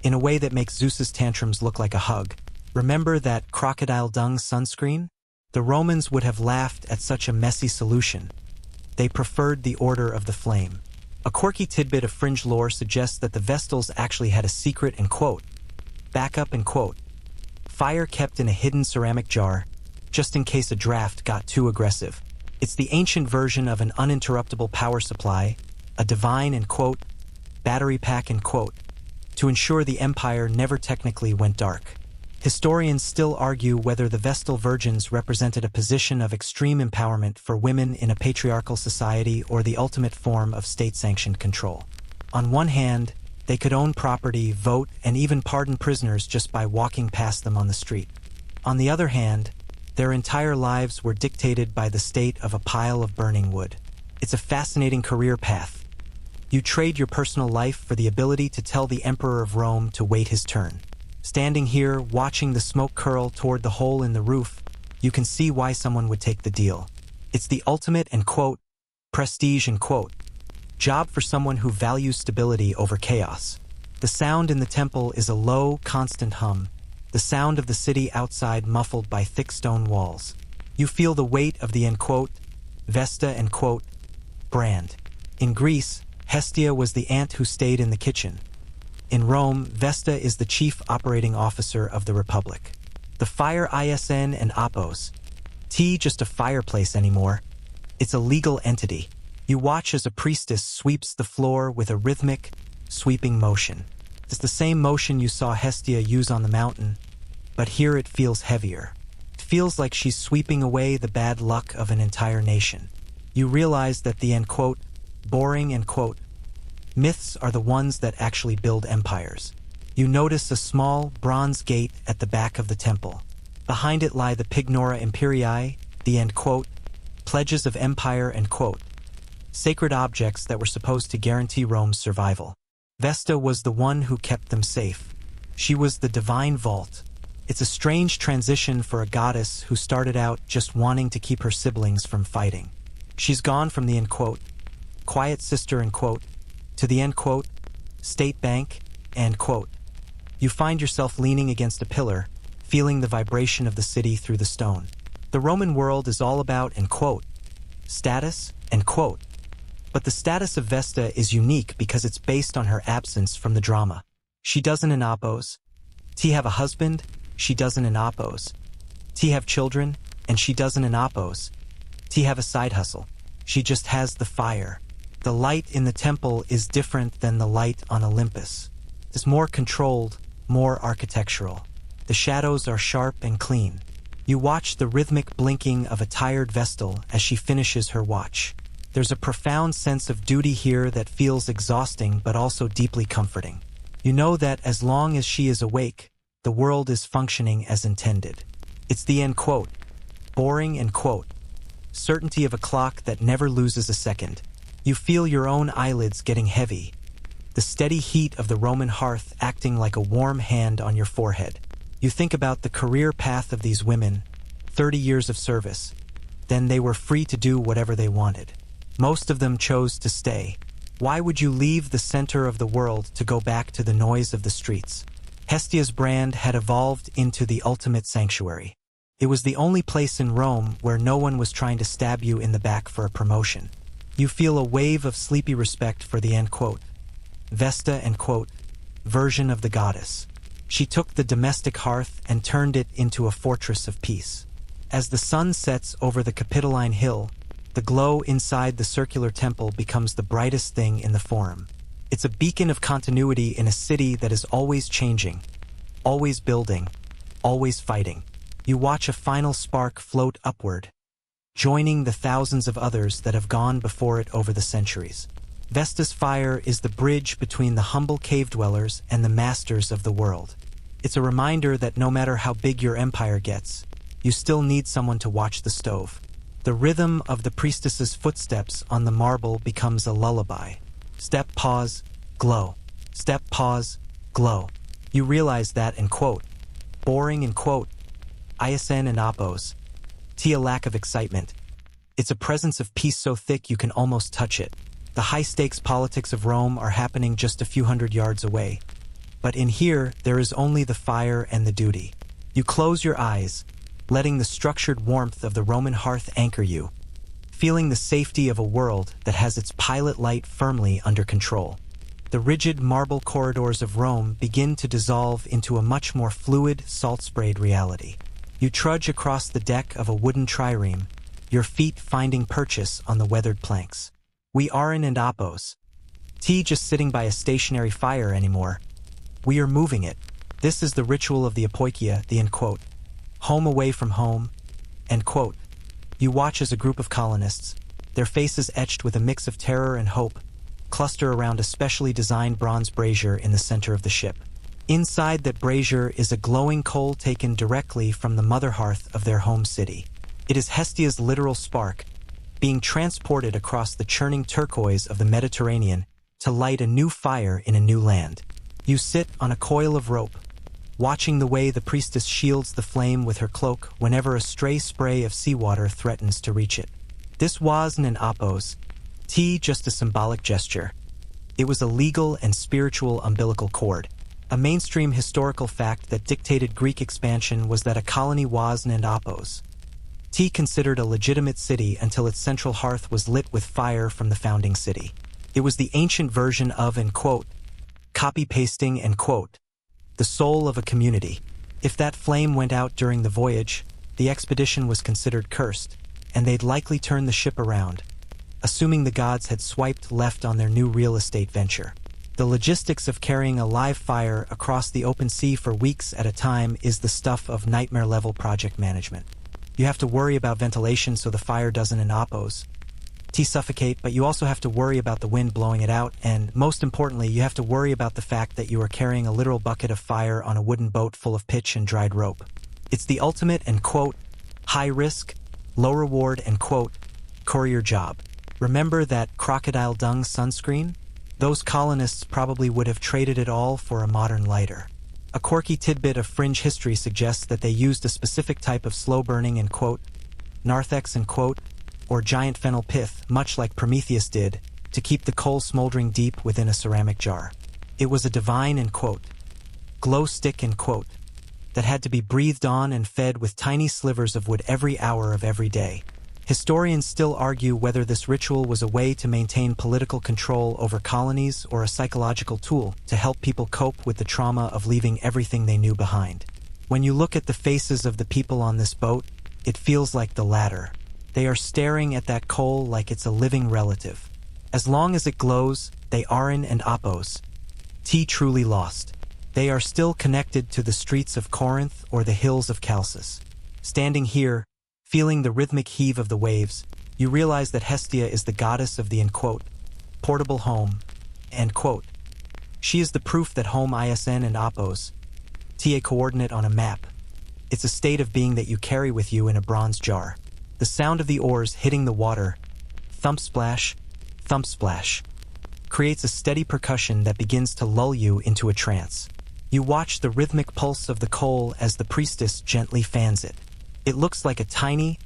A: in a way that makes Zeus's tantrums look like a hug. Remember that crocodile dung sunscreen? The Romans would have laughed at such a messy solution. They preferred the order of the flame. A quirky tidbit of fringe lore suggests that the Vestals actually had a secret, end quote, backup, end quote, fire kept in a hidden ceramic jar, just in case a draft got too aggressive. It's the ancient version of an uninterruptible power supply, a divine, battery pack, to ensure the empire never technically went dark. Historians still argue whether the Vestal Virgins represented a position of extreme empowerment for women in a patriarchal society or the ultimate form of state-sanctioned control. On one hand, they could own property, vote, and even pardon prisoners just by walking past them on the street. On the other hand, their entire lives were dictated by the state of a pile of burning wood. It's a fascinating career path. You trade your personal life for the ability to tell the Emperor of Rome to wait his turn. Standing here, watching the smoke curl toward the hole in the roof, you can see why someone would take the deal. It's the ultimate, prestige, job for someone who values stability over chaos. The sound in the temple is a low, constant hum, the sound of the city outside muffled by thick stone walls. You feel the weight of the Vesta brand. In Greece, Hestia was the aunt who stayed in the kitchen. In Rome, Vesta is the chief operating officer of the Republic. The fire isn and Apos. Just a fireplace anymore. It's a legal entity. You watch as a priestess sweeps the floor with a rhythmic, sweeping motion. It's the same motion you saw Hestia use on the mountain, but here it feels heavier. It feels like she's sweeping away the bad luck of an entire nation. You realize that the boring myths are the ones that actually build empires. You notice a small bronze gate at the back of the temple. Behind it lie the Pignora Imperii, the pledges of empire, sacred objects that were supposed to guarantee Rome's survival. Vesta was the one who kept them safe. She was the divine vault. It's a strange transition for a goddess who started out just wanting to keep her siblings from fighting. She's gone from the quiet sister to the state bank, You find yourself leaning against a pillar, feeling the vibration of the city through the stone. The Roman world is all about status, But the status of Vesta is unique because it's based on her absence from the drama. She doesn't Apos. Have a husband, she doesn't Apos. Have children, and she doesn't Apos. Have a side hustle. She just has the fire. The light in the temple is different than the light on Olympus. It's more controlled, more architectural. The shadows are sharp and clean. You watch the rhythmic blinking of a tired Vestal as she finishes her watch. There's a profound sense of duty here that feels exhausting but also deeply comforting. You know that as long as she is awake, the world is functioning as intended. It's the boring certainty of a clock that never loses a second. You feel your own eyelids getting heavy, the steady heat of the Roman hearth acting like a warm hand on your forehead. You think about the career path of these women, 30 years of service. Then they were free to do whatever they wanted. Most of them chose to stay. Why would you leave the center of the world to go back to the noise of the streets? Hestia's brand had evolved into the ultimate sanctuary. It was the only place in Rome where no one was trying to stab you in the back for a promotion. You feel a wave of sleepy respect for the Vesta version of the goddess. She took the domestic hearth and turned it into a fortress of peace. As the sun sets over the Capitoline Hill, the glow inside the circular temple becomes the brightest thing in the forum. It's a beacon of continuity in a city that is always changing, always building, always fighting. You watch a final spark float upward, joining the thousands of others that have gone before it over the centuries. Vesta's fire is the bridge between the humble cave dwellers and the masters of the world. It's a reminder that no matter how big your empire gets, you still need someone to watch the stove. The rhythm of the priestess's footsteps on the marble becomes a lullaby. Step, pause, glow. Step, pause, glow. You realize that boring ISN and Apos, a lack of excitement. It's a presence of peace so thick you can almost touch it. The high-stakes politics of Rome are happening just a few hundred yards away. But in here, there is only the fire and the duty. You close your eyes, letting the structured warmth of the Roman hearth anchor you, feeling the safety of a world that has its pilot light firmly under control. The rigid marble corridors of Rome begin to dissolve into a much more fluid, salt-sprayed reality. You trudge across the deck of a wooden trireme, your feet finding purchase on the weathered planks. We are in Apos, T just sitting by a stationary fire anymore. We are moving it. This is the ritual of the apoikia, the end quote. Home away from home, end quote. You watch as a group of colonists, their faces etched with a mix of terror and hope, cluster around a specially designed bronze brazier in the center of the ship. Inside that brazier is a glowing coal taken directly from the mother hearth of their home city. It is Hestia's literal spark, being transported across the churning turquoise of the Mediterranean to light a new fire in a new land. You sit on a coil of rope, watching the way the priestess shields the flame with her cloak whenever a stray spray of seawater threatens to reach it. This wasn't an apos, T just a symbolic gesture. It was a legal and spiritual umbilical cord. A mainstream historical fact that dictated Greek expansion was that a colony wasn't an apos. T considered a legitimate city until its central hearth was lit with fire from the founding city. It was the ancient version of, end quote, copy-pasting, end quote, the soul of a community. If that flame went out during the voyage, the expedition was considered cursed, and they'd likely turn the ship around, assuming the gods had swiped left on their new real estate venture. The logistics of carrying a live fire across the open sea for weeks at a time is the stuff of nightmare-level project management. You have to worry about ventilation so the fire doesn't apos, suffocate, but you also have to worry about the wind blowing it out, and most importantly, you have to worry about the fact that you are carrying a literal bucket of fire on a wooden boat full of pitch and dried rope. It's the ultimate, end quote, high risk, low reward, end quote, courier job. Remember that crocodile dung sunscreen? Those colonists probably would have traded it all for a modern lighter. A quirky tidbit of fringe history suggests that they used a specific type of slow-burning, end quote, narthex, end quote, or giant fennel pith, much like Prometheus did, to keep the coal smoldering deep within a ceramic jar. It was a divine, end quote, glow stick, end quote, that had to be breathed on and fed with tiny slivers of wood every hour of every day. Historians still argue whether this ritual was a way to maintain political control over colonies or a psychological tool to help people cope with the trauma of leaving everything they knew behind. When you look at the faces of the people on this boat, it feels like the latter. They are staring at that coal like it's a living relative. As long as it glows, they aren't and apos. T truly lost. They are still connected to the streets of Corinth or the hills of Chalcis. Standing here, feeling the rhythmic heave of the waves, you realize that Hestia is the goddess of the, end quote, portable home, end quote. She is the proof that home isn and apos, T a coordinate on a map. It's a state of being that you carry with you in a bronze jar. The sound of the oars hitting the water, thump splash, creates a steady percussion that begins to lull you into a trance. You watch the rhythmic pulse of the coal as the priestess gently fans it. It looks like a tiny,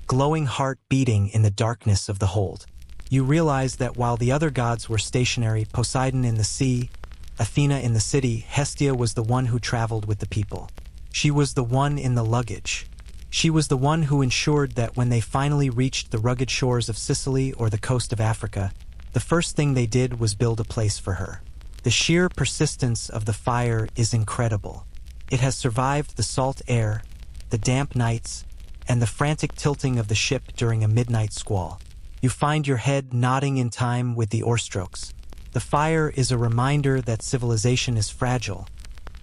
A: glowing heart beating in the darkness of the hold. You realize that while the other gods were stationary, Poseidon in the sea, Athena in the city, Hestia was the one who traveled with the people. She was the one in the luggage. She was the one who ensured that when they finally reached the rugged shores of Sicily or the coast of Africa, the first thing they did was build a place for her. The sheer persistence of the fire is incredible. It has survived the salt air, the damp nights, and the frantic tilting of the ship during a midnight squall. You find your head nodding in time with the oar strokes. The fire is a reminder that civilization is fragile,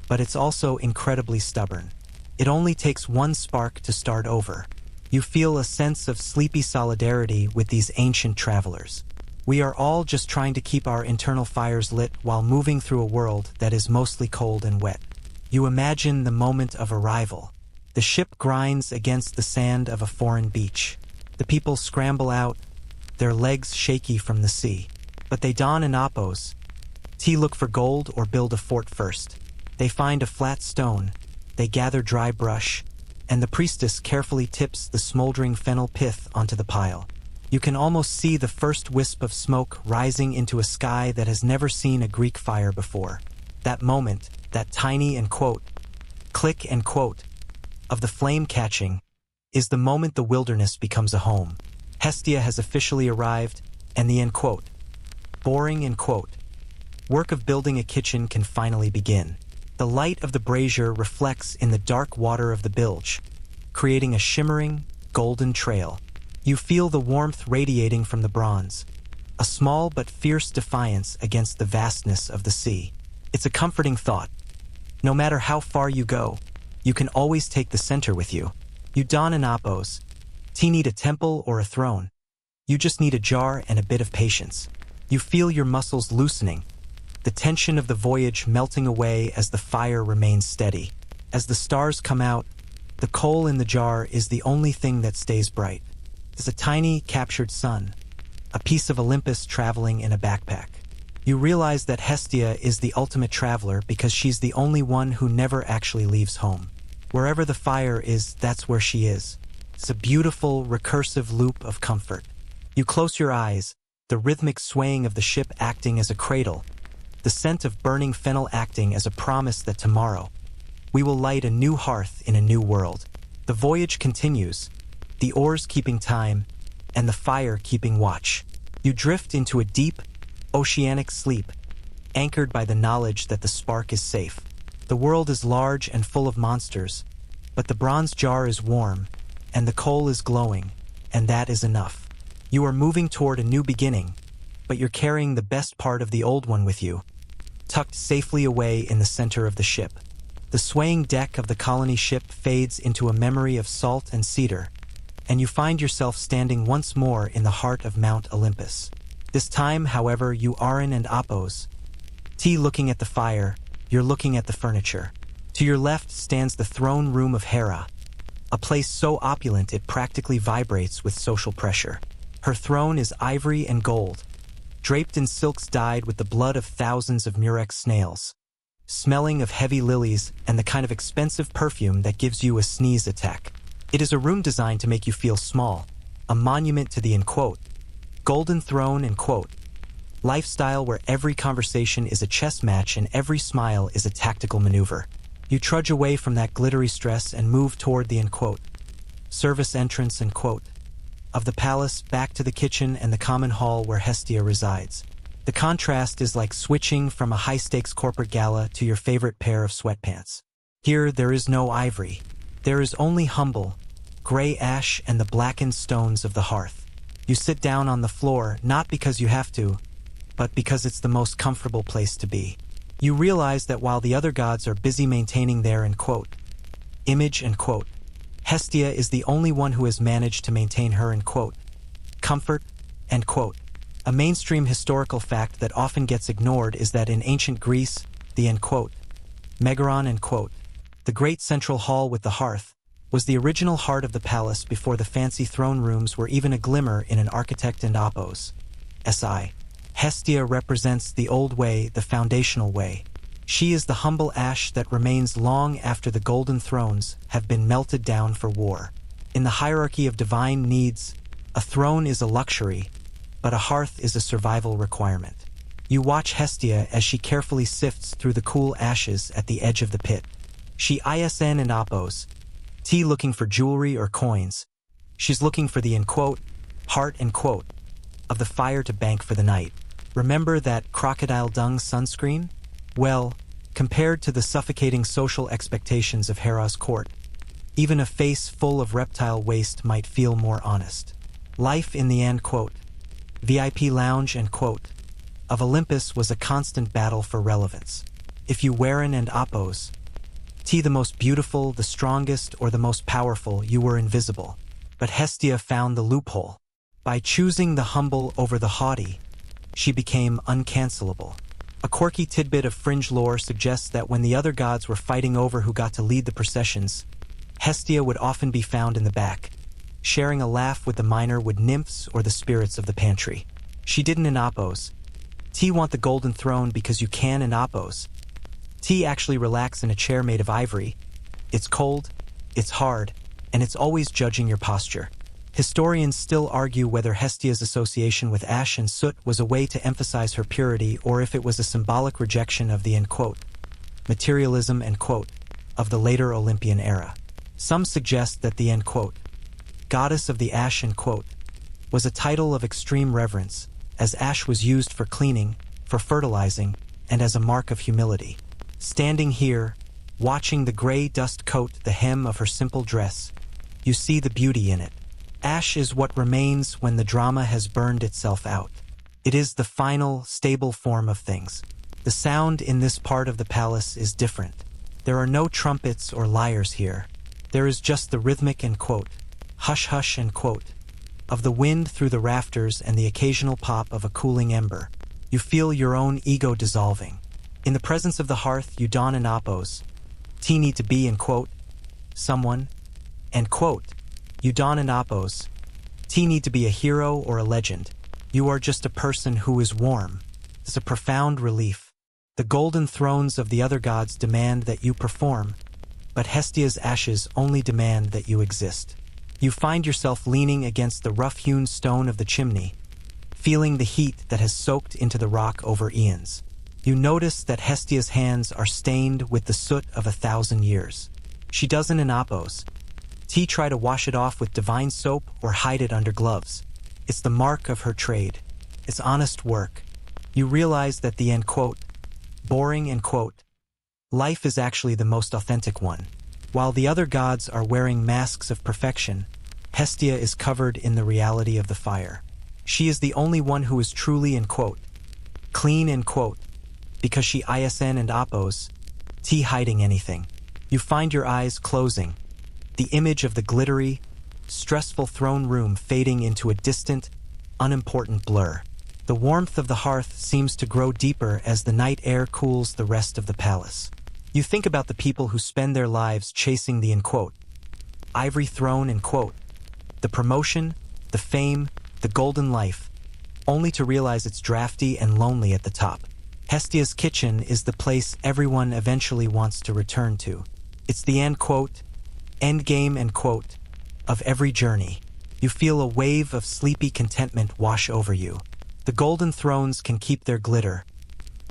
A: but it's also incredibly stubborn. It only takes one spark to start over. You feel a sense of sleepy solidarity with these ancient travelers. We are all just trying to keep our internal fires lit while moving through a world that is mostly cold and wet. You imagine the moment of arrival. The ship grinds against the sand of a foreign beach. The people scramble out, their legs shaky from the sea. But they don an apos. T look for gold or build a fort first. They find a flat stone. They gather dry brush, and the priestess carefully tips the smoldering fennel pith onto the pile. You can almost see the first wisp of smoke rising into a sky that has never seen a Greek fire before. That moment, that tiny, end quote, click, end quote, of the flame catching, is the moment the wilderness becomes a home. Hestia has officially arrived, and the, end quote, boring, end quote, work of building a kitchen can finally begin. The light of the brazier reflects in the dark water of the bilge, creating a shimmering, golden trail. You feel the warmth radiating from the bronze, a small but fierce defiance against the vastness of the sea. It's a comforting thought. No matter how far you go, you can always take the center with you. You don an apos. Need a temple or a throne. You just need a jar and a bit of patience. You feel your muscles loosening, the tension of the voyage melting away as the fire remains steady. As the stars come out, the coal in the jar is the only thing that stays bright. It's a tiny, captured sun, a piece of Olympus traveling in a backpack. You realize that Hestia is the ultimate traveler because she's the only one who never actually leaves home. Wherever the fire is, that's where she is. It's a beautiful, recursive loop of comfort. You close your eyes, the rhythmic swaying of the ship acting as a cradle, the scent of burning fennel acting as a promise that tomorrow, we will light a new hearth in a new world. The voyage continues, the oars keeping time, and the fire keeping watch. You drift into a deep, oceanic sleep, anchored by the knowledge that the spark is safe. The world is large and full of monsters, but the bronze jar is warm, and the coal is glowing, and that is enough. You are moving toward a new beginning, but you're carrying the best part of the old one with you, tucked safely away in the center of the ship. The swaying deck of the colony ship fades into a memory of salt and cedar, and you find yourself standing once more in the heart of Mount Olympus. This time, however, you aren't and Apos. Looking at the fire, you're looking at the furniture. To your left stands the throne room of Hera, a place so opulent it practically vibrates with social pressure. Her throne is ivory and gold, draped in silks dyed with the blood of thousands of murex snails, smelling of heavy lilies and the kind of expensive perfume that gives you a sneeze attack. It is a room designed to make you feel small, a monument to the golden throne lifestyle where every conversation is a chess match and every smile is a tactical maneuver. You trudge away from that glittery stress and move toward the service entrance of the palace back to the kitchen and the common hall where Hestia resides. The contrast is like switching from a high-stakes corporate gala to your favorite pair of sweatpants. Here, there is no ivory. There is only humble, gray ash and the blackened stones of the hearth. You sit down on the floor not because you have to, but because it's the most comfortable place to be. You realize that while the other gods are busy maintaining their image Hestia is the only one who has managed to maintain her comfort A mainstream historical fact that often gets ignored is that in ancient Greece, the Megaron the great central hall with the hearth, was the original heart of the palace before the fancy throne rooms were even a glimmer in an architect and Apos. Hestia represents the old way, the foundational way. She is the humble ash that remains long after the golden thrones have been melted down for war. In the hierarchy of divine needs, a throne is a luxury, but a hearth is a survival requirement. You watch Hestia as she carefully sifts through the cool ashes at the edge of the pit. She isn and Apos, looking for jewelry or coins. She's looking for the heart of the fire to bank for the night. Remember that crocodile dung sunscreen? Well, compared to the suffocating social expectations of Hera's court, even a face full of reptile waste might feel more honest. Life in the VIP lounge of Olympus was a constant battle for relevance. If you weren't and Apos, the most beautiful, the strongest, or the most powerful, you were invisible. But Hestia found the loophole. By choosing the humble over the haughty, she became uncancelable. A quirky tidbit of fringe lore suggests that when the other gods were fighting over who got to lead the processions, Hestia would often be found in the back, sharing a laugh with the minor wood nymphs or the spirits of the pantry. She didn't in Apos. Want the golden throne because you can in Apos. Actually relax in a chair made of ivory. It's cold, it's hard, and it's always judging your posture. Historians still argue whether Hestia's association with ash and soot was a way to emphasize her purity or if it was a symbolic rejection of the materialism of the later Olympian era. Some suggest that the goddess of the ash was a title of extreme reverence, as ash was used for cleaning, for fertilizing, and as a mark of humility. Standing here, watching the gray dust coat the hem of her simple dress, you see the beauty in it. Ash is what remains when the drama has burned itself out. It is the final, stable form of things. The sound in this part of the palace is different. There are no trumpets or lyres here. There is just the rhythmic and quote, hush hush and quote, of the wind through the rafters and the occasional pop of a cooling ember. You feel your own ego dissolving. In the presence of the hearth, you don an apos. T need to be and quote, someone, and quote, you don an apos. T need to be a hero or a legend. You are just a person who is warm. It's a profound relief. The golden thrones of the other gods demand that you perform, but Hestia's ashes only demand that you exist. You find yourself leaning against the rough-hewn stone of the chimney, feeling the heat that has soaked into the rock over eons. You notice that Hestia's hands are stained with the soot of 1,000 years. She doesn't in apos. T try to wash it off with divine soap or hide it under gloves. It's the mark of her trade. It's honest work. You realize that the end quote, boring and quote, life is actually the most authentic one. While the other gods are wearing masks of perfection, Hestia is covered in the reality of the fire. She is the only one who is truly in quote, clean in quote, because she isn and apos, T hiding anything. You find your eyes closing, the image of the glittery, stressful throne room fading into a distant, unimportant blur. The warmth of the hearth seems to grow deeper as the night air cools the rest of the palace. You think about the people who spend their lives chasing the in quote, ivory throne in quote, the promotion, the fame, the golden life, only to realize it's drafty and lonely at the top. Hestia's kitchen is the place everyone eventually wants to return to. It's the end quote, end game and quote, of every journey. You feel a wave of sleepy contentment wash over you. The golden thrones can keep their glitter.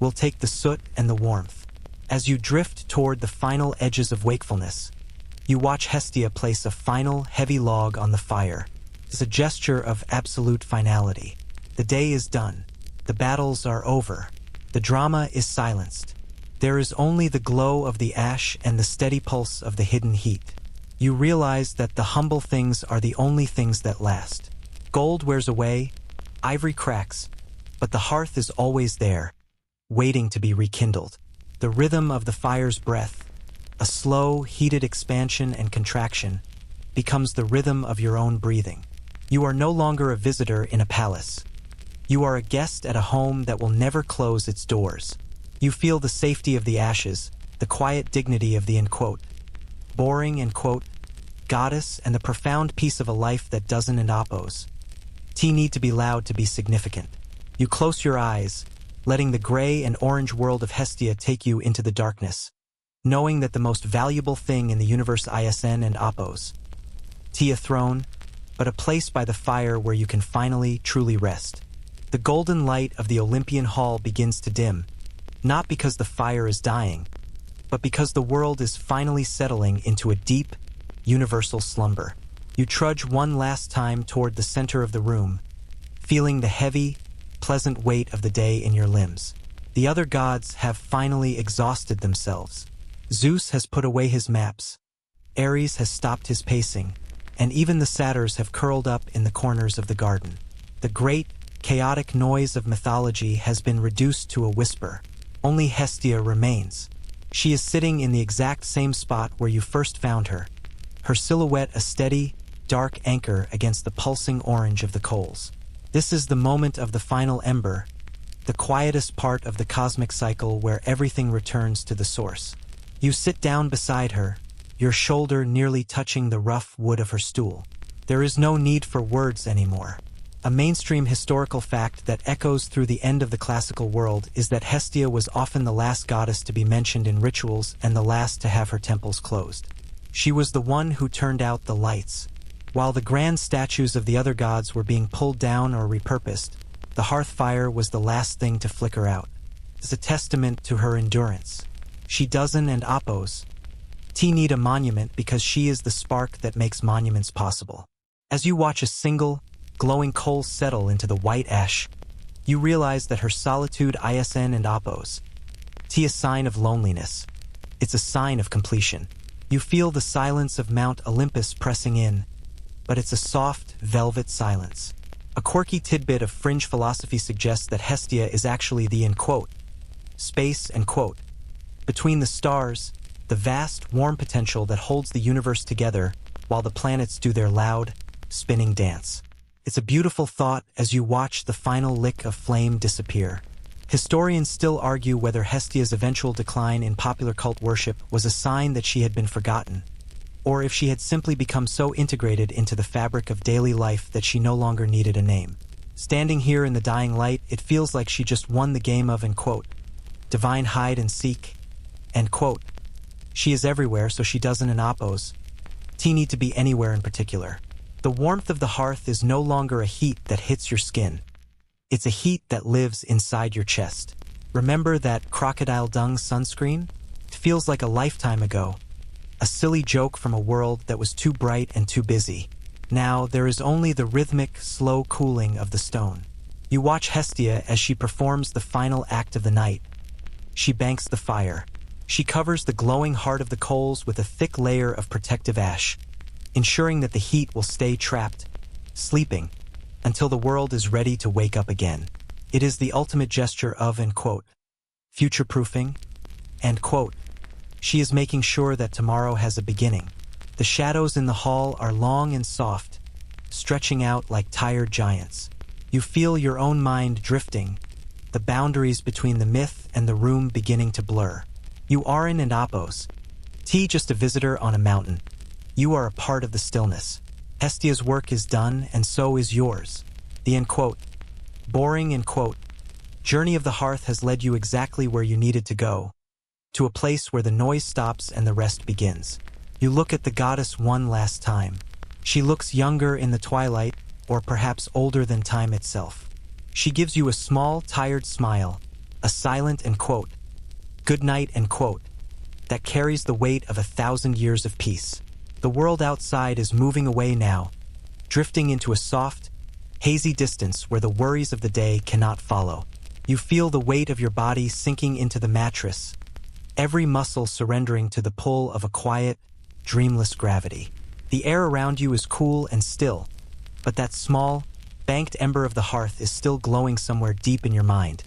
A: We'll take the soot and the warmth. As you drift toward the final edges of wakefulness, you watch Hestia place a final, heavy log on the fire. It's a gesture of absolute finality. The day is done. The battles are over. The drama is silenced. There is only the glow of the ash and the steady pulse of the hidden heat. You realize that the humble things are the only things that last. Gold wears away, ivory cracks, but the hearth is always there, waiting to be rekindled. The rhythm of the fire's breath, a slow, heated expansion and contraction, becomes the rhythm of your own breathing. You are no longer a visitor in a palace. You are a guest at a home that will never close its doors. You feel the safety of the ashes, the quiet dignity of the in quote, boring and quote, goddess, and the profound peace of a life that doesn't in apos. T need to be loud to be significant. You close your eyes, letting the gray and orange world of Hestia take you into the darkness, knowing that the most valuable thing in the universe isn and apos. T a throne, but a place by the fire where you can finally, truly rest. The golden light of the Olympian hall begins to dim, not because the fire is dying, but because the world is finally settling into a deep, universal slumber. You trudge one last time toward the center of the room, feeling the heavy, pleasant weight of the day in your limbs. The other gods have finally exhausted themselves. Zeus has put away his maps, Ares has stopped his pacing, and even the satyrs have curled up in the corners of the garden. The great, chaotic noise of mythology has been reduced to a whisper. Only Hestia remains. She is sitting in the exact same spot where you first found her, her silhouette a steady, dark anchor against the pulsing orange of the coals. This is the moment of the final ember, the quietest part of the cosmic cycle where everything returns to the source. You sit down beside her, your shoulder nearly touching the rough wood of her stool. There is no need for words anymore. A mainstream historical fact that echoes through the end of the classical world is that Hestia was often the last goddess to be mentioned in rituals and the last to have her temples closed. She was the one who turned out the lights. While the grand statues of the other gods were being pulled down or repurposed, the hearth fire was the last thing to flicker out. It's a testament to her endurance. She doesn't and apos. T need a monument because she is the spark that makes monuments possible. As you watch a single, glowing coal settle into the white ash, you realize that her solitude isn and apos. T a sign of loneliness. It's a sign of completion. You feel the silence of Mount Olympus pressing in, but it's a soft, velvet silence. A quirky tidbit of fringe philosophy suggests that Hestia is actually the space between the stars, the vast, warm potential that holds the universe together while the planets do their loud, spinning dance. It's a beautiful thought as you watch the final lick of flame disappear. Historians still argue whether Hestia's eventual decline in popular cult worship was a sign that she had been forgotten, or if she had simply become so integrated into the fabric of daily life that she no longer needed a name. Standing here in the dying light, it feels like she just won the game of, divine hide and seek, She is everywhere, so she doesn't need to be anywhere in particular. The warmth of the hearth is no longer a heat that hits your skin. It's a heat that lives inside your chest. Remember that crocodile dung sunscreen? It feels like a lifetime ago. A silly joke from a world that was too bright and too busy. Now there is only the rhythmic, slow cooling of the stone. You watch Hestia as she performs the final act of the night. She banks the fire. She covers the glowing heart of the coals with a thick layer of protective ash, ensuring that the heat will stay trapped, sleeping, until the world is ready to wake up again. It is the ultimate gesture of, future-proofing, She is making sure that tomorrow has a beginning. The shadows in the hall are long and soft, stretching out like tired giants. You feel your own mind drifting, the boundaries between the myth and the room beginning to blur. You aren't an just a visitor on a mountain. You are a part of the stillness. Hestia's work is done, and so is yours. The boring journey of the hearth has led you exactly where you needed to go, to a place where the noise stops and the rest begins. You look at the goddess one last time. She looks younger in the twilight, or perhaps older than time itself. She gives you a small, tired smile, a silent good night that carries the weight of 1,000 years of peace. The world outside is moving away now, drifting into a soft, hazy distance where the worries of the day cannot follow. You feel the weight of your body sinking into the mattress, every muscle surrendering to the pull of a quiet, dreamless gravity. The air around you is cool and still, but that small, banked ember of the hearth is still glowing somewhere deep in your mind,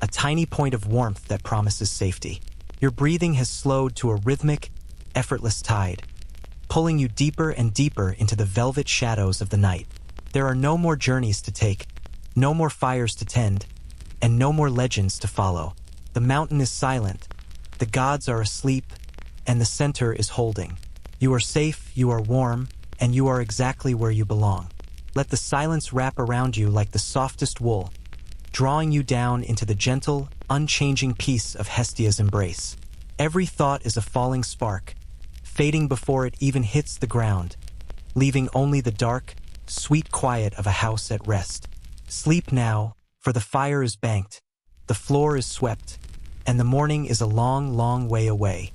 A: a tiny point of warmth that promises safety. Your breathing has slowed to a rhythmic, effortless tide, pulling you deeper and deeper into the velvet shadows of the night. There are no more journeys to take, no more fires to tend, and no more legends to follow. The mountain is silent, the gods are asleep, and the center is holding. You are safe, you are warm, and you are exactly where you belong. Let the silence wrap around you like the softest wool, drawing you down into the gentle, unchanging peace of Hestia's embrace. Every thought is a falling spark, fading before it even hits the ground, leaving only the dark, sweet quiet of a house at rest. Sleep now, for the fire is banked, the floor is swept, and the morning is a long, long way away.